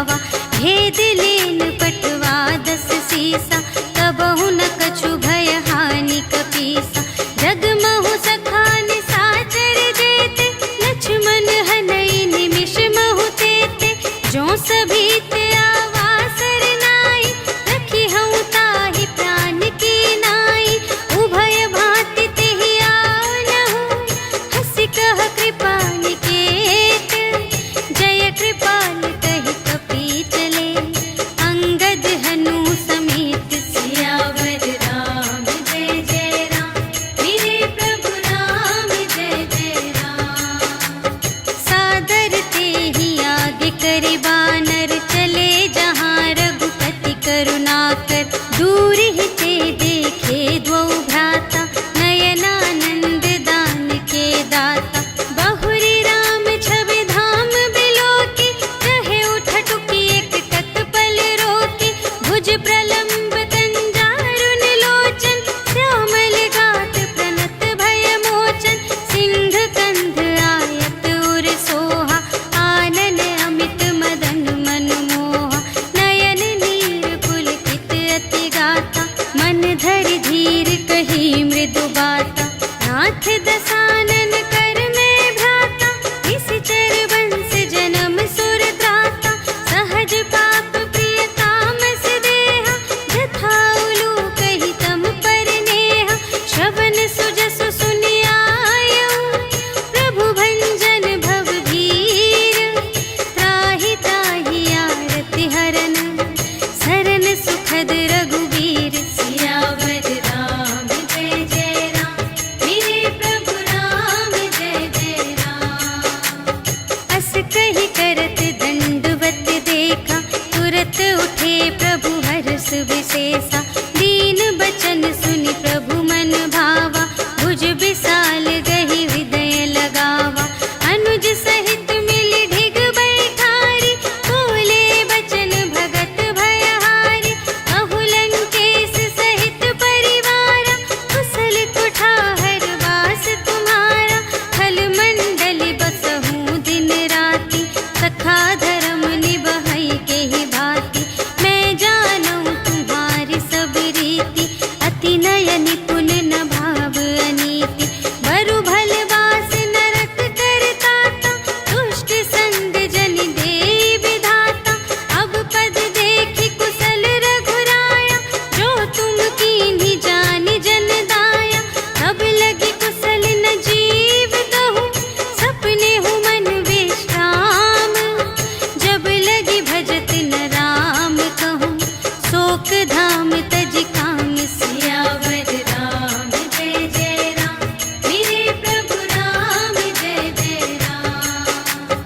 गावा। भेद लेन पटवा 10 सीसा, तबहु न कछु भय हानि कपीसा। जगमहु सखान साचर जेते, लक्ष्मण हनई निमिष महु तेते। जो सभी ते आवासर नाई, रखी हूँ ताहि प्राण की नाई। उभय भांति तेहि आनहु, हंसि कह कृपा निकेत। जय कृपाल कहि कपि चले, अंगद हनु समेत। सियावर राम जय जय राम, मेरे प्रभु राम जय जय राम। सादर तेहि आगे करि बानर, चले जहाँ रघुपति करुणाकर। दूर ही ते देखे द्वौ भ्राता, नयनानंद दान के दाता। बहुरी राम छवि धाम बिलोकी, रहे उठटुकी एक तत्पल रोकी। भुज प्रलंब कंजारुन लोचन, श्यामल गात प्रणत भय मोचन। सिंह कंध आयत उर सोहा, आनन अमित मदन मनमोहा। नयन नीर पुलकित अति गाता, मन धरि धीर कही मृदु बाता। नाथ दसानन कर में भ्राता, निश्चर वंश जन्म सुर त्राता। सहज पाप प्रिय तामस देहा, जथा उलूक ही तम पर नेहा। श्रवण सुजसु सुनि आयऊ, प्रभु भंजन भव भीर। त्राहि ताहि आरति हरन, सरन सुखद रघुवीर। सियावर राम जय जय राम, मेरे प्रभु राम जय जय राम। अस कहि करत दंडवत देखा, तुरत उठे प्रभु हर्ष विशेषा। दीन बचन सुनि प्रभु मन भावा, भुज विशाल गहि हृदय लगावा। अनुज सहित मिलि ढिग बैठारी, बोले बचन भगत भयहारी। कहु लंकेश सहित परिवारा, कुशल कुठार वास तुम्हारा। खल मंडल बसहु दिन राति, सखा धर्म निबहै केहि भांति। मैं जानूं तुम्हारी सब रीति, अति नय निपुण न भाव अनीति। बरु भल वास नरक करताता, दुष्ट संग जन देई विधाता। अब पद देखि कुशल रघुराया, जो तुम कीन्ही जानि जन दाया। तब लगी कुशल न जीव कहूँ, सपने हूँ मन विश्राम। जब लगी भजत न राम कहूँ, शोक धाम तज काम। सियावर राम जय जय राम, मेरे प्रभु राम जय जय राम।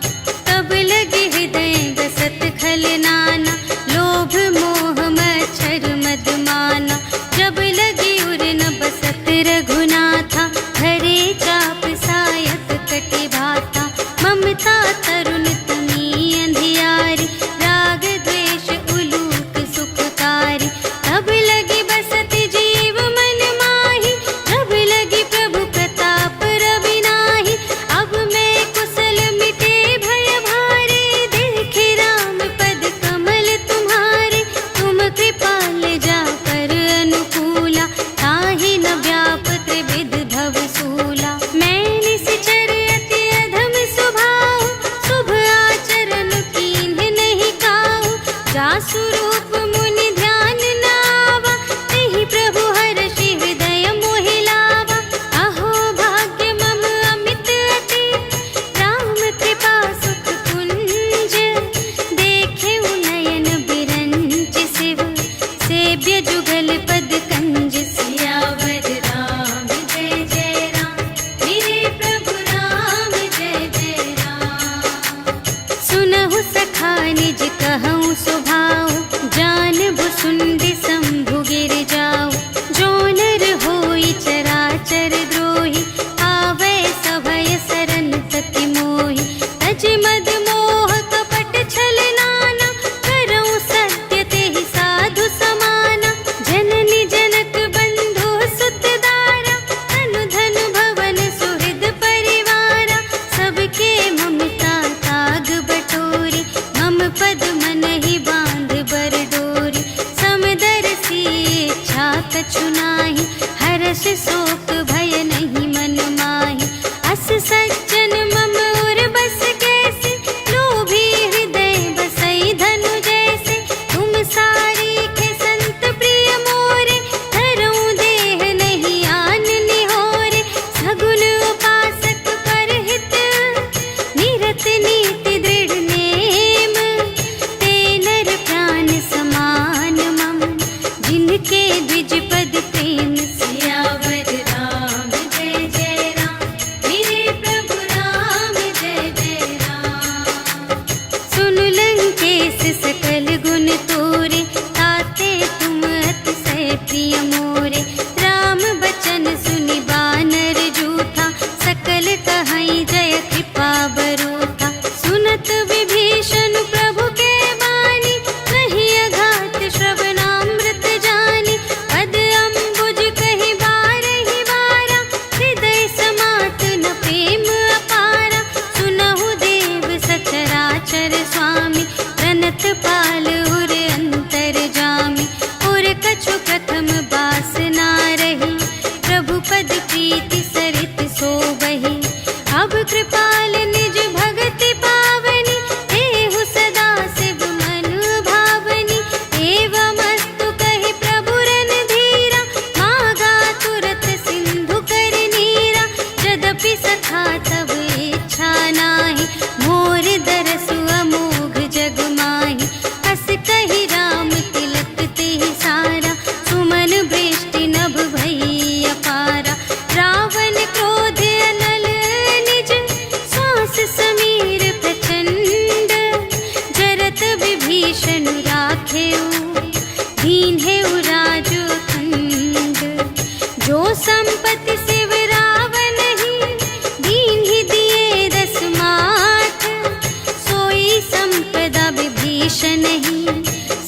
तब लगे हृदय गसत खल नाना, लोभ मोह मच्छर मद माना। जब लगी उर न बसत रघुनाथा, धरे चाप सायक कटि भाता। ममता तरुण तमी अंधियारी, राग द्वेष उलूक सुखकारी। तब लगी बसत जीव मन माही, जब लगी प्रभु प्रताप रवि नाही। अब मैं कुशल मिटे भय भारे, देखे राम पद कमल तुम्हारे। तुम कृपाल जा कर अनुकूला, ताहि न व्याप त्रिविध भव सूला। मैं निश्चर अति अधम स्वभाव, शुभ आचरण कीन्ह नहीं काहू। जासु रूप मुनि ध्यान न आवा, तेहि प्रभु हर्षि हृदय मोहि लावा। अहो भाग्य मम अमित अति, राम कृपा सुख कुंज। देखेउ नयन बिरंच शिव, सेव्य जुगल पद कंज। सियावर राम जय जय राम, मेरे प्रभु राम जय जय राम। सुनहु सखा निज कहूँ स्वभाव, तोरे, ताते तुम अतिशय प्रिय मोरे। राम बचन सुनि बानर जूठा, सकल कहई जय कृपा बरूठा। सुनत विभीषण प्रभु के बानी, नहीं अघात श्रवणामृत जानी। पद अम्बुज कहि बारहि बारा, हृदय समात न प्रेम अपारा। सुनहु देव सचराचर स्वामी, प्रणत पाल उर अंतर जामी। और कछु प्रथम बास ना रही, प्रभु पद प्रीति सरित सोबहि। अब कृपाल निज भगति पावनी, देहु सदा शिव मन भावनी। एवमस्तु कहि प्रभु रणधीरा, मागा तुरत सिंधु कर नीरा। यद्यपि सखा तब इच्छा नाही, मोर दरसु अमोघ जग माही। हस कहि राम तिलक तेहि सारा, सुमन बृष्टि नभ भई अपारा। रावण क्रोध अनल निज, श्वास समीर प्रचंड। जरत विभीषण राखेउ, दीन्हेउ राजु अखंड। जो संपत्ति शिव रावण ही, दीन्हि दिए दस माठ। सोई संपदा विभीषण ही,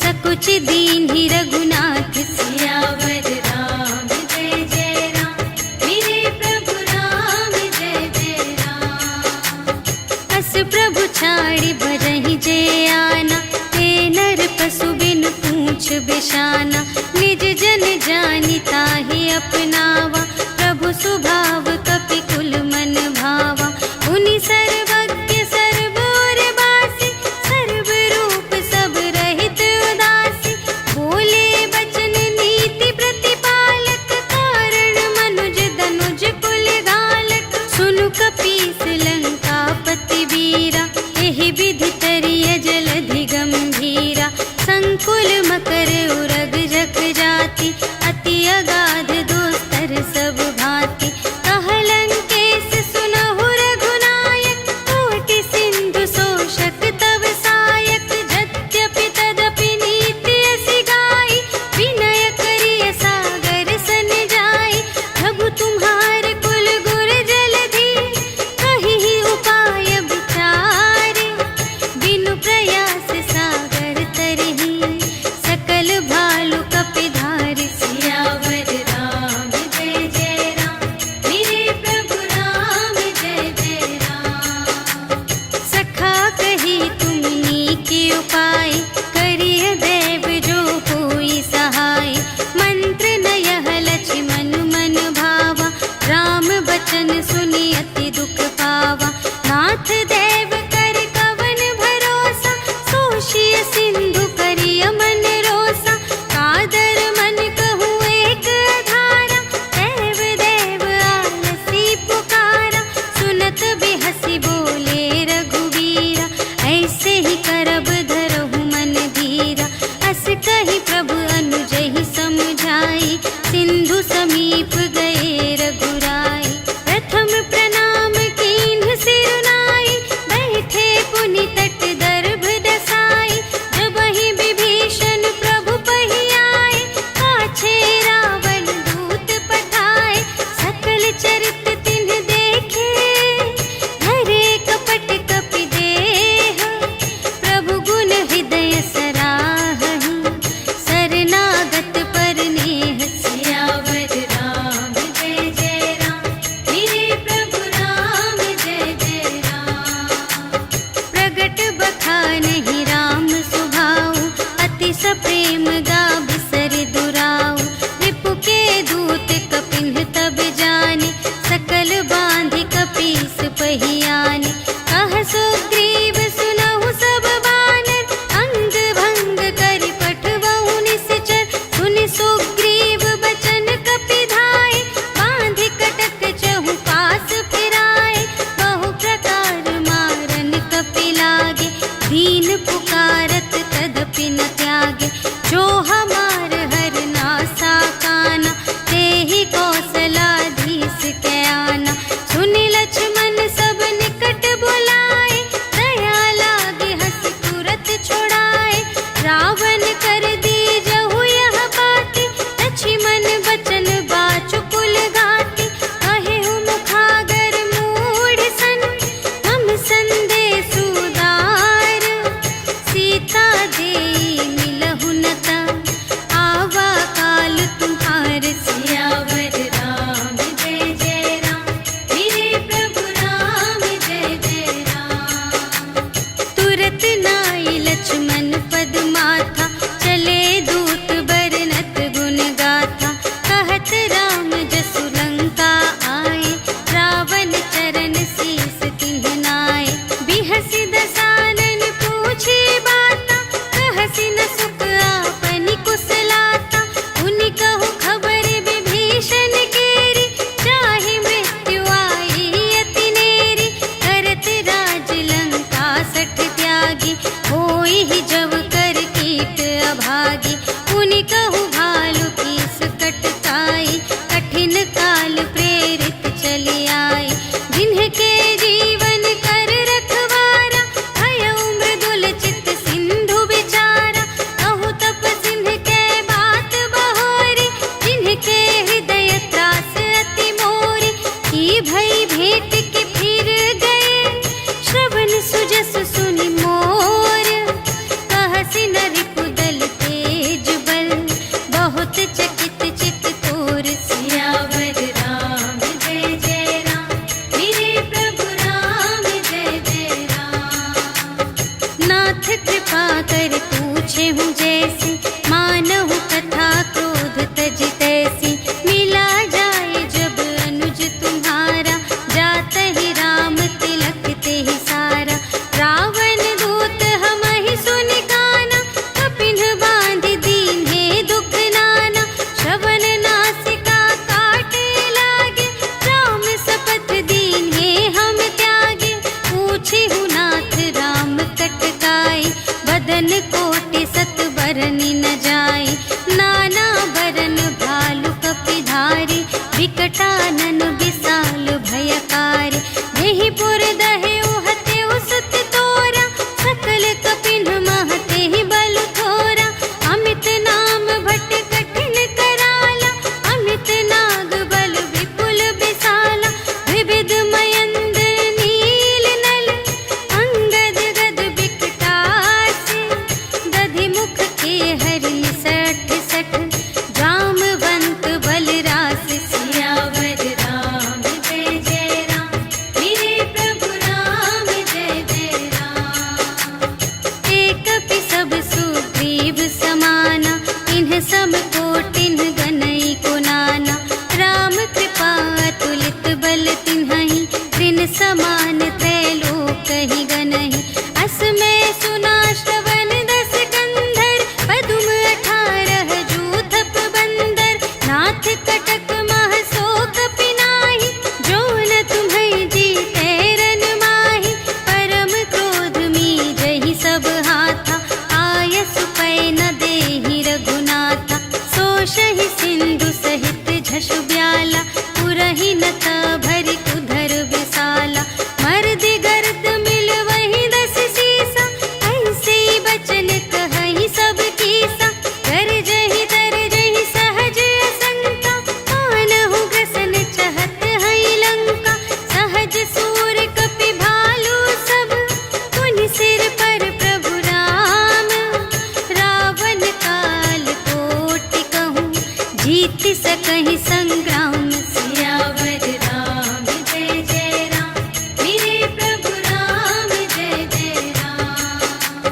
सकुच दीन्हि रघुनाथ। सियावर राम जय जय राम, मेरे प्रभु राम जय जय राम। अस प्रभु छाड़ि भजहि जे आना, ते नर पशु बिनु पूछ बिशाना। निज जन जानि ताहि अपनावा, प्रभु सुभाव कपि कुल मन भावा। उनि सर्वज्ञ सर्व और बासी, सर्व रूप सब रहित उदासी। बोले बचन नीति प्रतिपालक, कारण मनुज धनुज कुल घालक। सुनु कपीस लंकापति वीरा, एहि विधि तरिय जलधि गंभीरा। संकुल मकर उरग जग जाति, अति अगाध दोस्तर सब भांति। कहलंकेश सुनहु रघुनायक, कोटि सिंधु शोषक तव सायक। यद्यपि तदपि नीति असी गाई, विनय करिय सागर सन जाई। प्रभु तुम्हार कुल गुर जलधि, कहिहि उपाय विचारे। बिनु प्रयास सागर तरहि, सकल चले दूत बरनत गुण गाथा, कहत राम जसु लंका आए, रावण चरण शीस तिन्ह नाए। बिहसि दसानन पूछे बाता, कहसि न सुख आपनि कुशलाता। उनि कहु खबर विभीषण केरी, चाहे मृत्यु आई अति नेरी। करत राज लंका सठ त्यागी, होई ही जब कर कीट अभागी। उनि कहु भालु कीस कटकाई, कठिन काल प्रेरित चली आई। जिन्हके जीवन कर रखवारा, भयउ मृदुल चित सिंधु विचारा। कहु तप सिंह के बात बहोरी, जिनके हृदय त्रास अति मोरी। की भई भेंट के फिर गए, श्रवण सुजस सुनि मोर। कहसि न रिपुदल तेज बल, बहुत चकित चित तोर। सियावर राम जय जय राम, मेरे प्रभु राम जय जय राम। नाथ कृपा कर पूछे हूँ जैसी, मानहु कथा क्रोध तज तैसी। मिला जाए जब अनुज तुम्हारा, जात ही राम तिलक ते ही सारा। रावण दूत हमहि सुनि काना, कपिन बांधि दीन्हे दुख नाना। श्रवण नासिका काटे लागे, राम शपथ दीन्हे हम त्यागे। पूछिहु नाथ राम कटकाई, बदन कोटि सत बरनि न जाई। नाना बरन भालु कपिधारी, विकटानन विशाल भयकारी। देहि पुर दहेउ हतेउ सुत तोरा, सकल कपिन महते ही बल थोरा। अमित नाम भट कठिन कराला, अमित नाग बल विपुल विशाला। विविध मयंद्र नील नल, अंगद गद विकटासी। दधि मुख के हरि सठ सठ, जामवंत बलरास। सियावर राम जय जय राम, मेरे प्रभु राम जय जय राम। एक कपि सब सुग्रीव समाना, इन्ह सम कोटिन्ह गनई को नाना। राम कृपा अतुलित बल तिन्हहि, त्रिन समान त्रैलोक ही गनहि। अस में सुना श्रवण दस कंधर, पदुम 18 जूथप बंदर। नाथ कटक मह शोक पिनाहि, जो न तुम्हें जीते रन माहि। परम क्रोध मीजहि सब हाथा, आयसु पै न देहि रघुनाथा। सोषहि सिंधु सहित झसु ब्याला, पुरहि न भरि उधर विशाला। मर्दि गर्द मिल वही दस सीसा, ऐसे बचन कहहि सब कीसा। गरजहि तरजहि सहज असंका, मानहु ग्रसन चहत हई लंका। सहज सूर कपि भालु सब, पुनि सिर पर प्रभु राम। रावण काल कोटि कहूँ, जीत सकहि संग्राम। सियावर राम जय जय राम, मेरे प्रभु राम जय जय राम।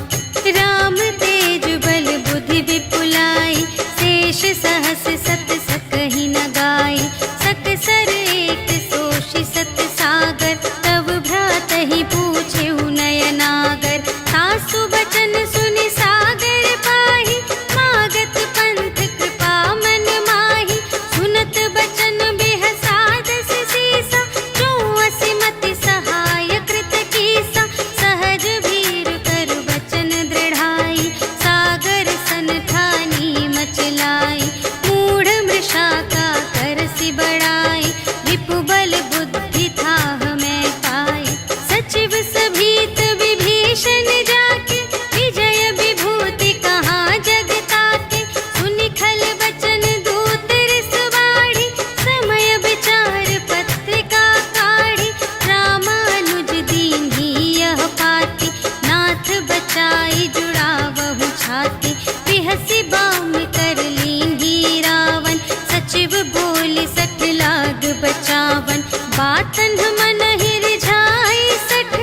राम तेज बल बुद्धि विपुलाई, शेष सहस सत सकहि न गाई। सकसर एक सोषि सत सागर, तब भ्रातहि पूछेउ नयनागर। सासु बचन सुनि सागर पाहि, मागत पंथ कृपा मन माहि। सुनत बचन बेहसादस सीसा, जो असिमति सहाय कृत कीसा। सहज भीर कर बचन दृढ़ाई, सागर सन ठानी मचलाई। मूढ़ मृषा का करसि बड़ाई, रिपु बल बुद्धि थाह में पाई। सचिव सभीत विभीषण जाके, विजय विभूति कहाँ जग ताके। सुनि खल बचन दूत रिस बाढ़ी, समय विचार पत्रिका काढ़ी। रामानुज दीन्ही यह पाती, नाथ बचाई जुड़ावहु छाती। बिहसि बाम कर लीन्ही रावण, सचिव बोलि सठ लाग बचावन। बातन मन ही रिझाई सठ,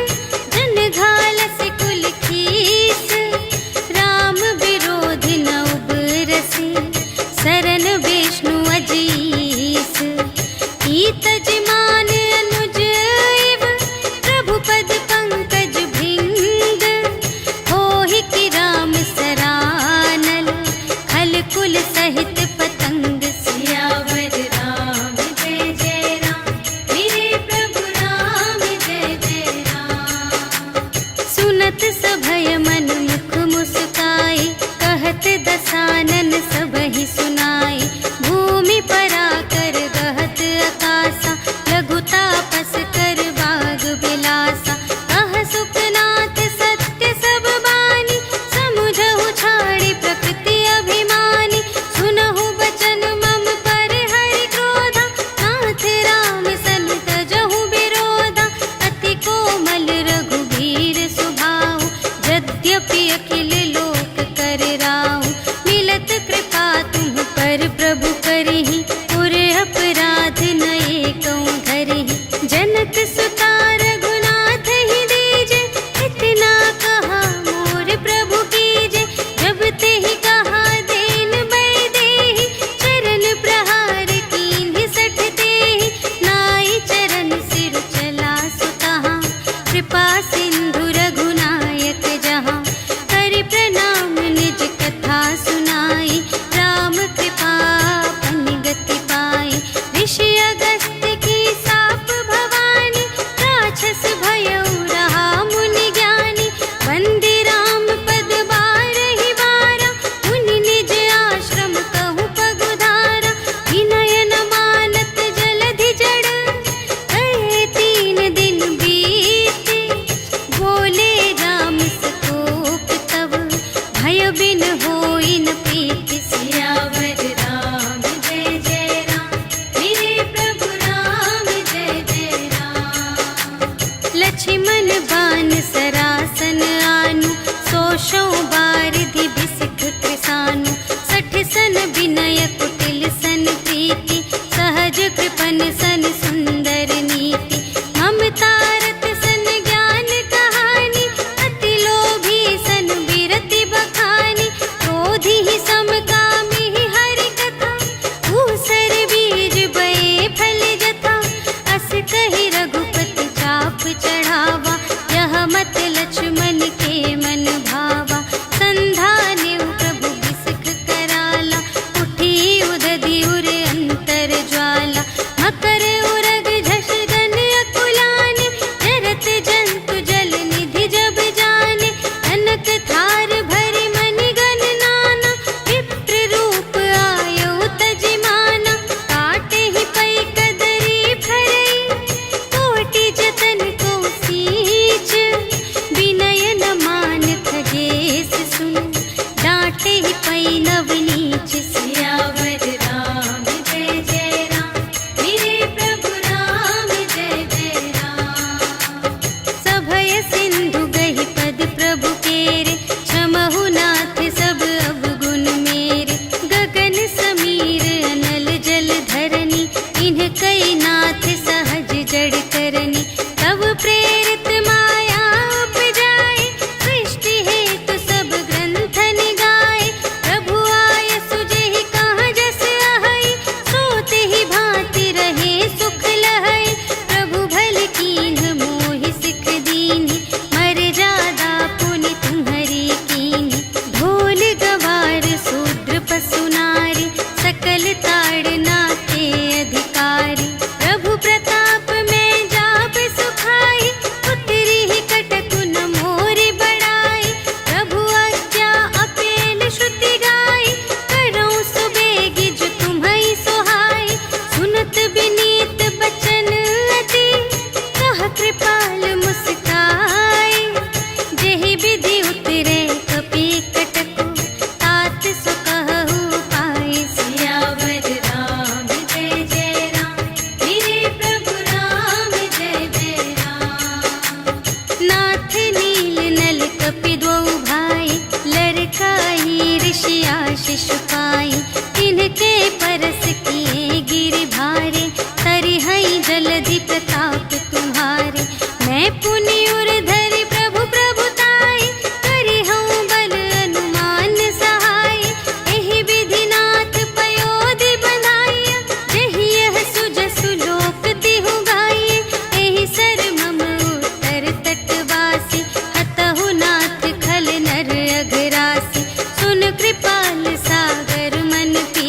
जन घालसि कुल खीस। राम विरोधी न सहित पतंग। सियावर राम जय जय राम, मेरे प्रभु राम जय जय राम। सुनत सभय मन मुख मुस्काई, कहत दसानन सबहि सुनाई। भूमि पराकर गहत आकासा, लघु तापस कर बाग बिलासा। कह सुखनाथ सत्य सब बानी, समुझहु छाड़ी प्रकृति अभिमानी। सुनहु बचन मम पर हरि क्रोधा, नाथ राम सन तजहु विरोधा। अति कोमल रघुबीर सुभाऊ, यद्यपि अखिल लोक कर राहु। मिलत कृपा तुम पर प्रभु करहि, पुर अपराध न एकौ धरहि। जनक सुता रघुनाथ ही दीजे, इतना कहा मोर प्रभु कीजे। जब तेहि कहा देन बैदेहि, चरण प्रहार कीन्हि सठ तेहि। नाई चरण सिर चला सुतहाँ, कृपा सिंधु रघुनायक जहाँ। करि प्रणाम निज कथा सुनाई, राम कृपा पन गति पाई। ऋषि अगस्त्य की साप भवानी, राक्षस भयउ रहा मुनि ज्ञानी। वंदे राम पद बारहि बारा, मुनि निज आश्रम कहु पगुधारा। विनय न मानत जलधि जड़, कहे 3 दिन बीते। बोले राम संतोष तब, भय बिन होई न प्रीति। सियावर राम जय जय राम, मेरे प्रभु राम जय जय राम। लक्ष्मण बान सरासन आनु, सोशौ बारिधि बिसिख कृसानु। 60 सन विनय कुटिल सन प्रीति, सहज कृपन सन सुंदर नीति। ममता रत सन ज्ञान कहानी, अति लोभी सन बिरति बखानी। क्रोधी ही समकामी ही हरि कथा, ऊसर बीज बये फल जथा। अस कहि रघुपति चाप चढ़ावा, यह मत लक्ष्मण के मन भावा। संधान्यु प्रभु बिसिख कराला, उठी उदधि उर अंतर ज्वाला। मकर उरग झष गन अकुलाने, जरत जंतु जल निधि जब जाने। कनक थार भरि मनि गण नाना, विप्र रूप आयउ तजिमाना। काटे ही पै कदरी फरई, कोटि जतन को सींच। विनय न मान खगेश सुन, डांटे ही पै नव नीच। सियावर राम जय जय राम, मेरे प्रभु राम जय जय राम। सभय सिंधु गहि पद प्रभु केरे, क्षमहु नाथ सब अवगुण मेरे। गगन समीर अनल जल धरनी, इन्ह कई नाथ सहज जड़ करनी। तब प्रेरित माया उपजाए, सृष्टि हेतु सब ग्रंथ निगाए। प्रभु आय सुजेहि कहाँ जस अहै, सोते ही भांति रहे सुख लहै। प्रभु भल कीन्ह मोहि सिख दीन्हि, मर्यादा पुनि तुम्हरी कीन्हि। ढोल गवार शूद्र पशु नारी, सकल ताड़ना के अधिकारी। प्रभु प्रताप में जाप सुखाई, उतरी ही कटकु न मोरि बड़ाई। प्रभु आज्ञा अपेल श्रुति गाई, करऊँ सुबेगी जो तुम्है सोहाई। सुनत विनीत बचन अति, कह कृपाल मुस्काई। जेहि विधि उतरे कपि कटकु, तात सो कहु पाई। सियावर राम जय जय राम, मेरे प्रभु राम जय जय राम। नाथ नील नल कपि द्वौ भाई, लरकाई ऋषि आशीष पाई। तिनके परस किए गिरि भारे, तरिहै जलधि प्रताप तुम्हारे। मैं पुनि उर धरि प्रभु प्रभुताई, करिहउँ बल अनुमान सहाय। एहि विधि नाथ पयोधि बंधाइया, जेहि यह सुजसु लोक तिहु गाइए। एहि सर मम उत्तर तटवासी, हतहु नाथ खल नर अघरासी। सुन कृपाल सागर मन पी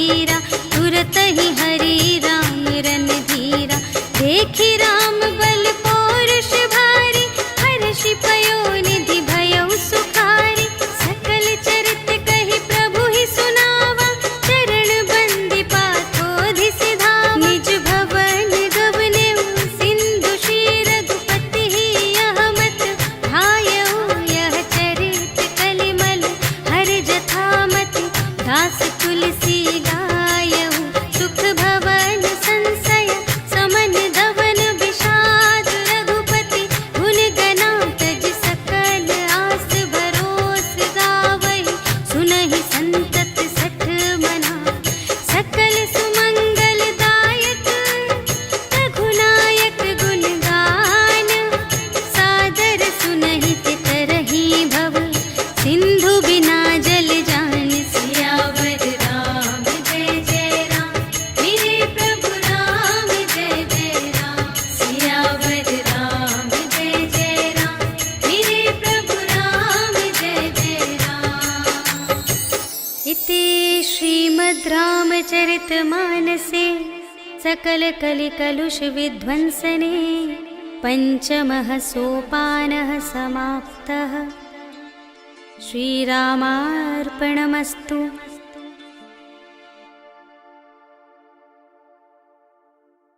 श्रीमद् रामचरितमानसे सकलकलिकलुषविध्वंसने पञ्चमः सोपानः समाप्तः। श्रीरामार्पणमस्तु।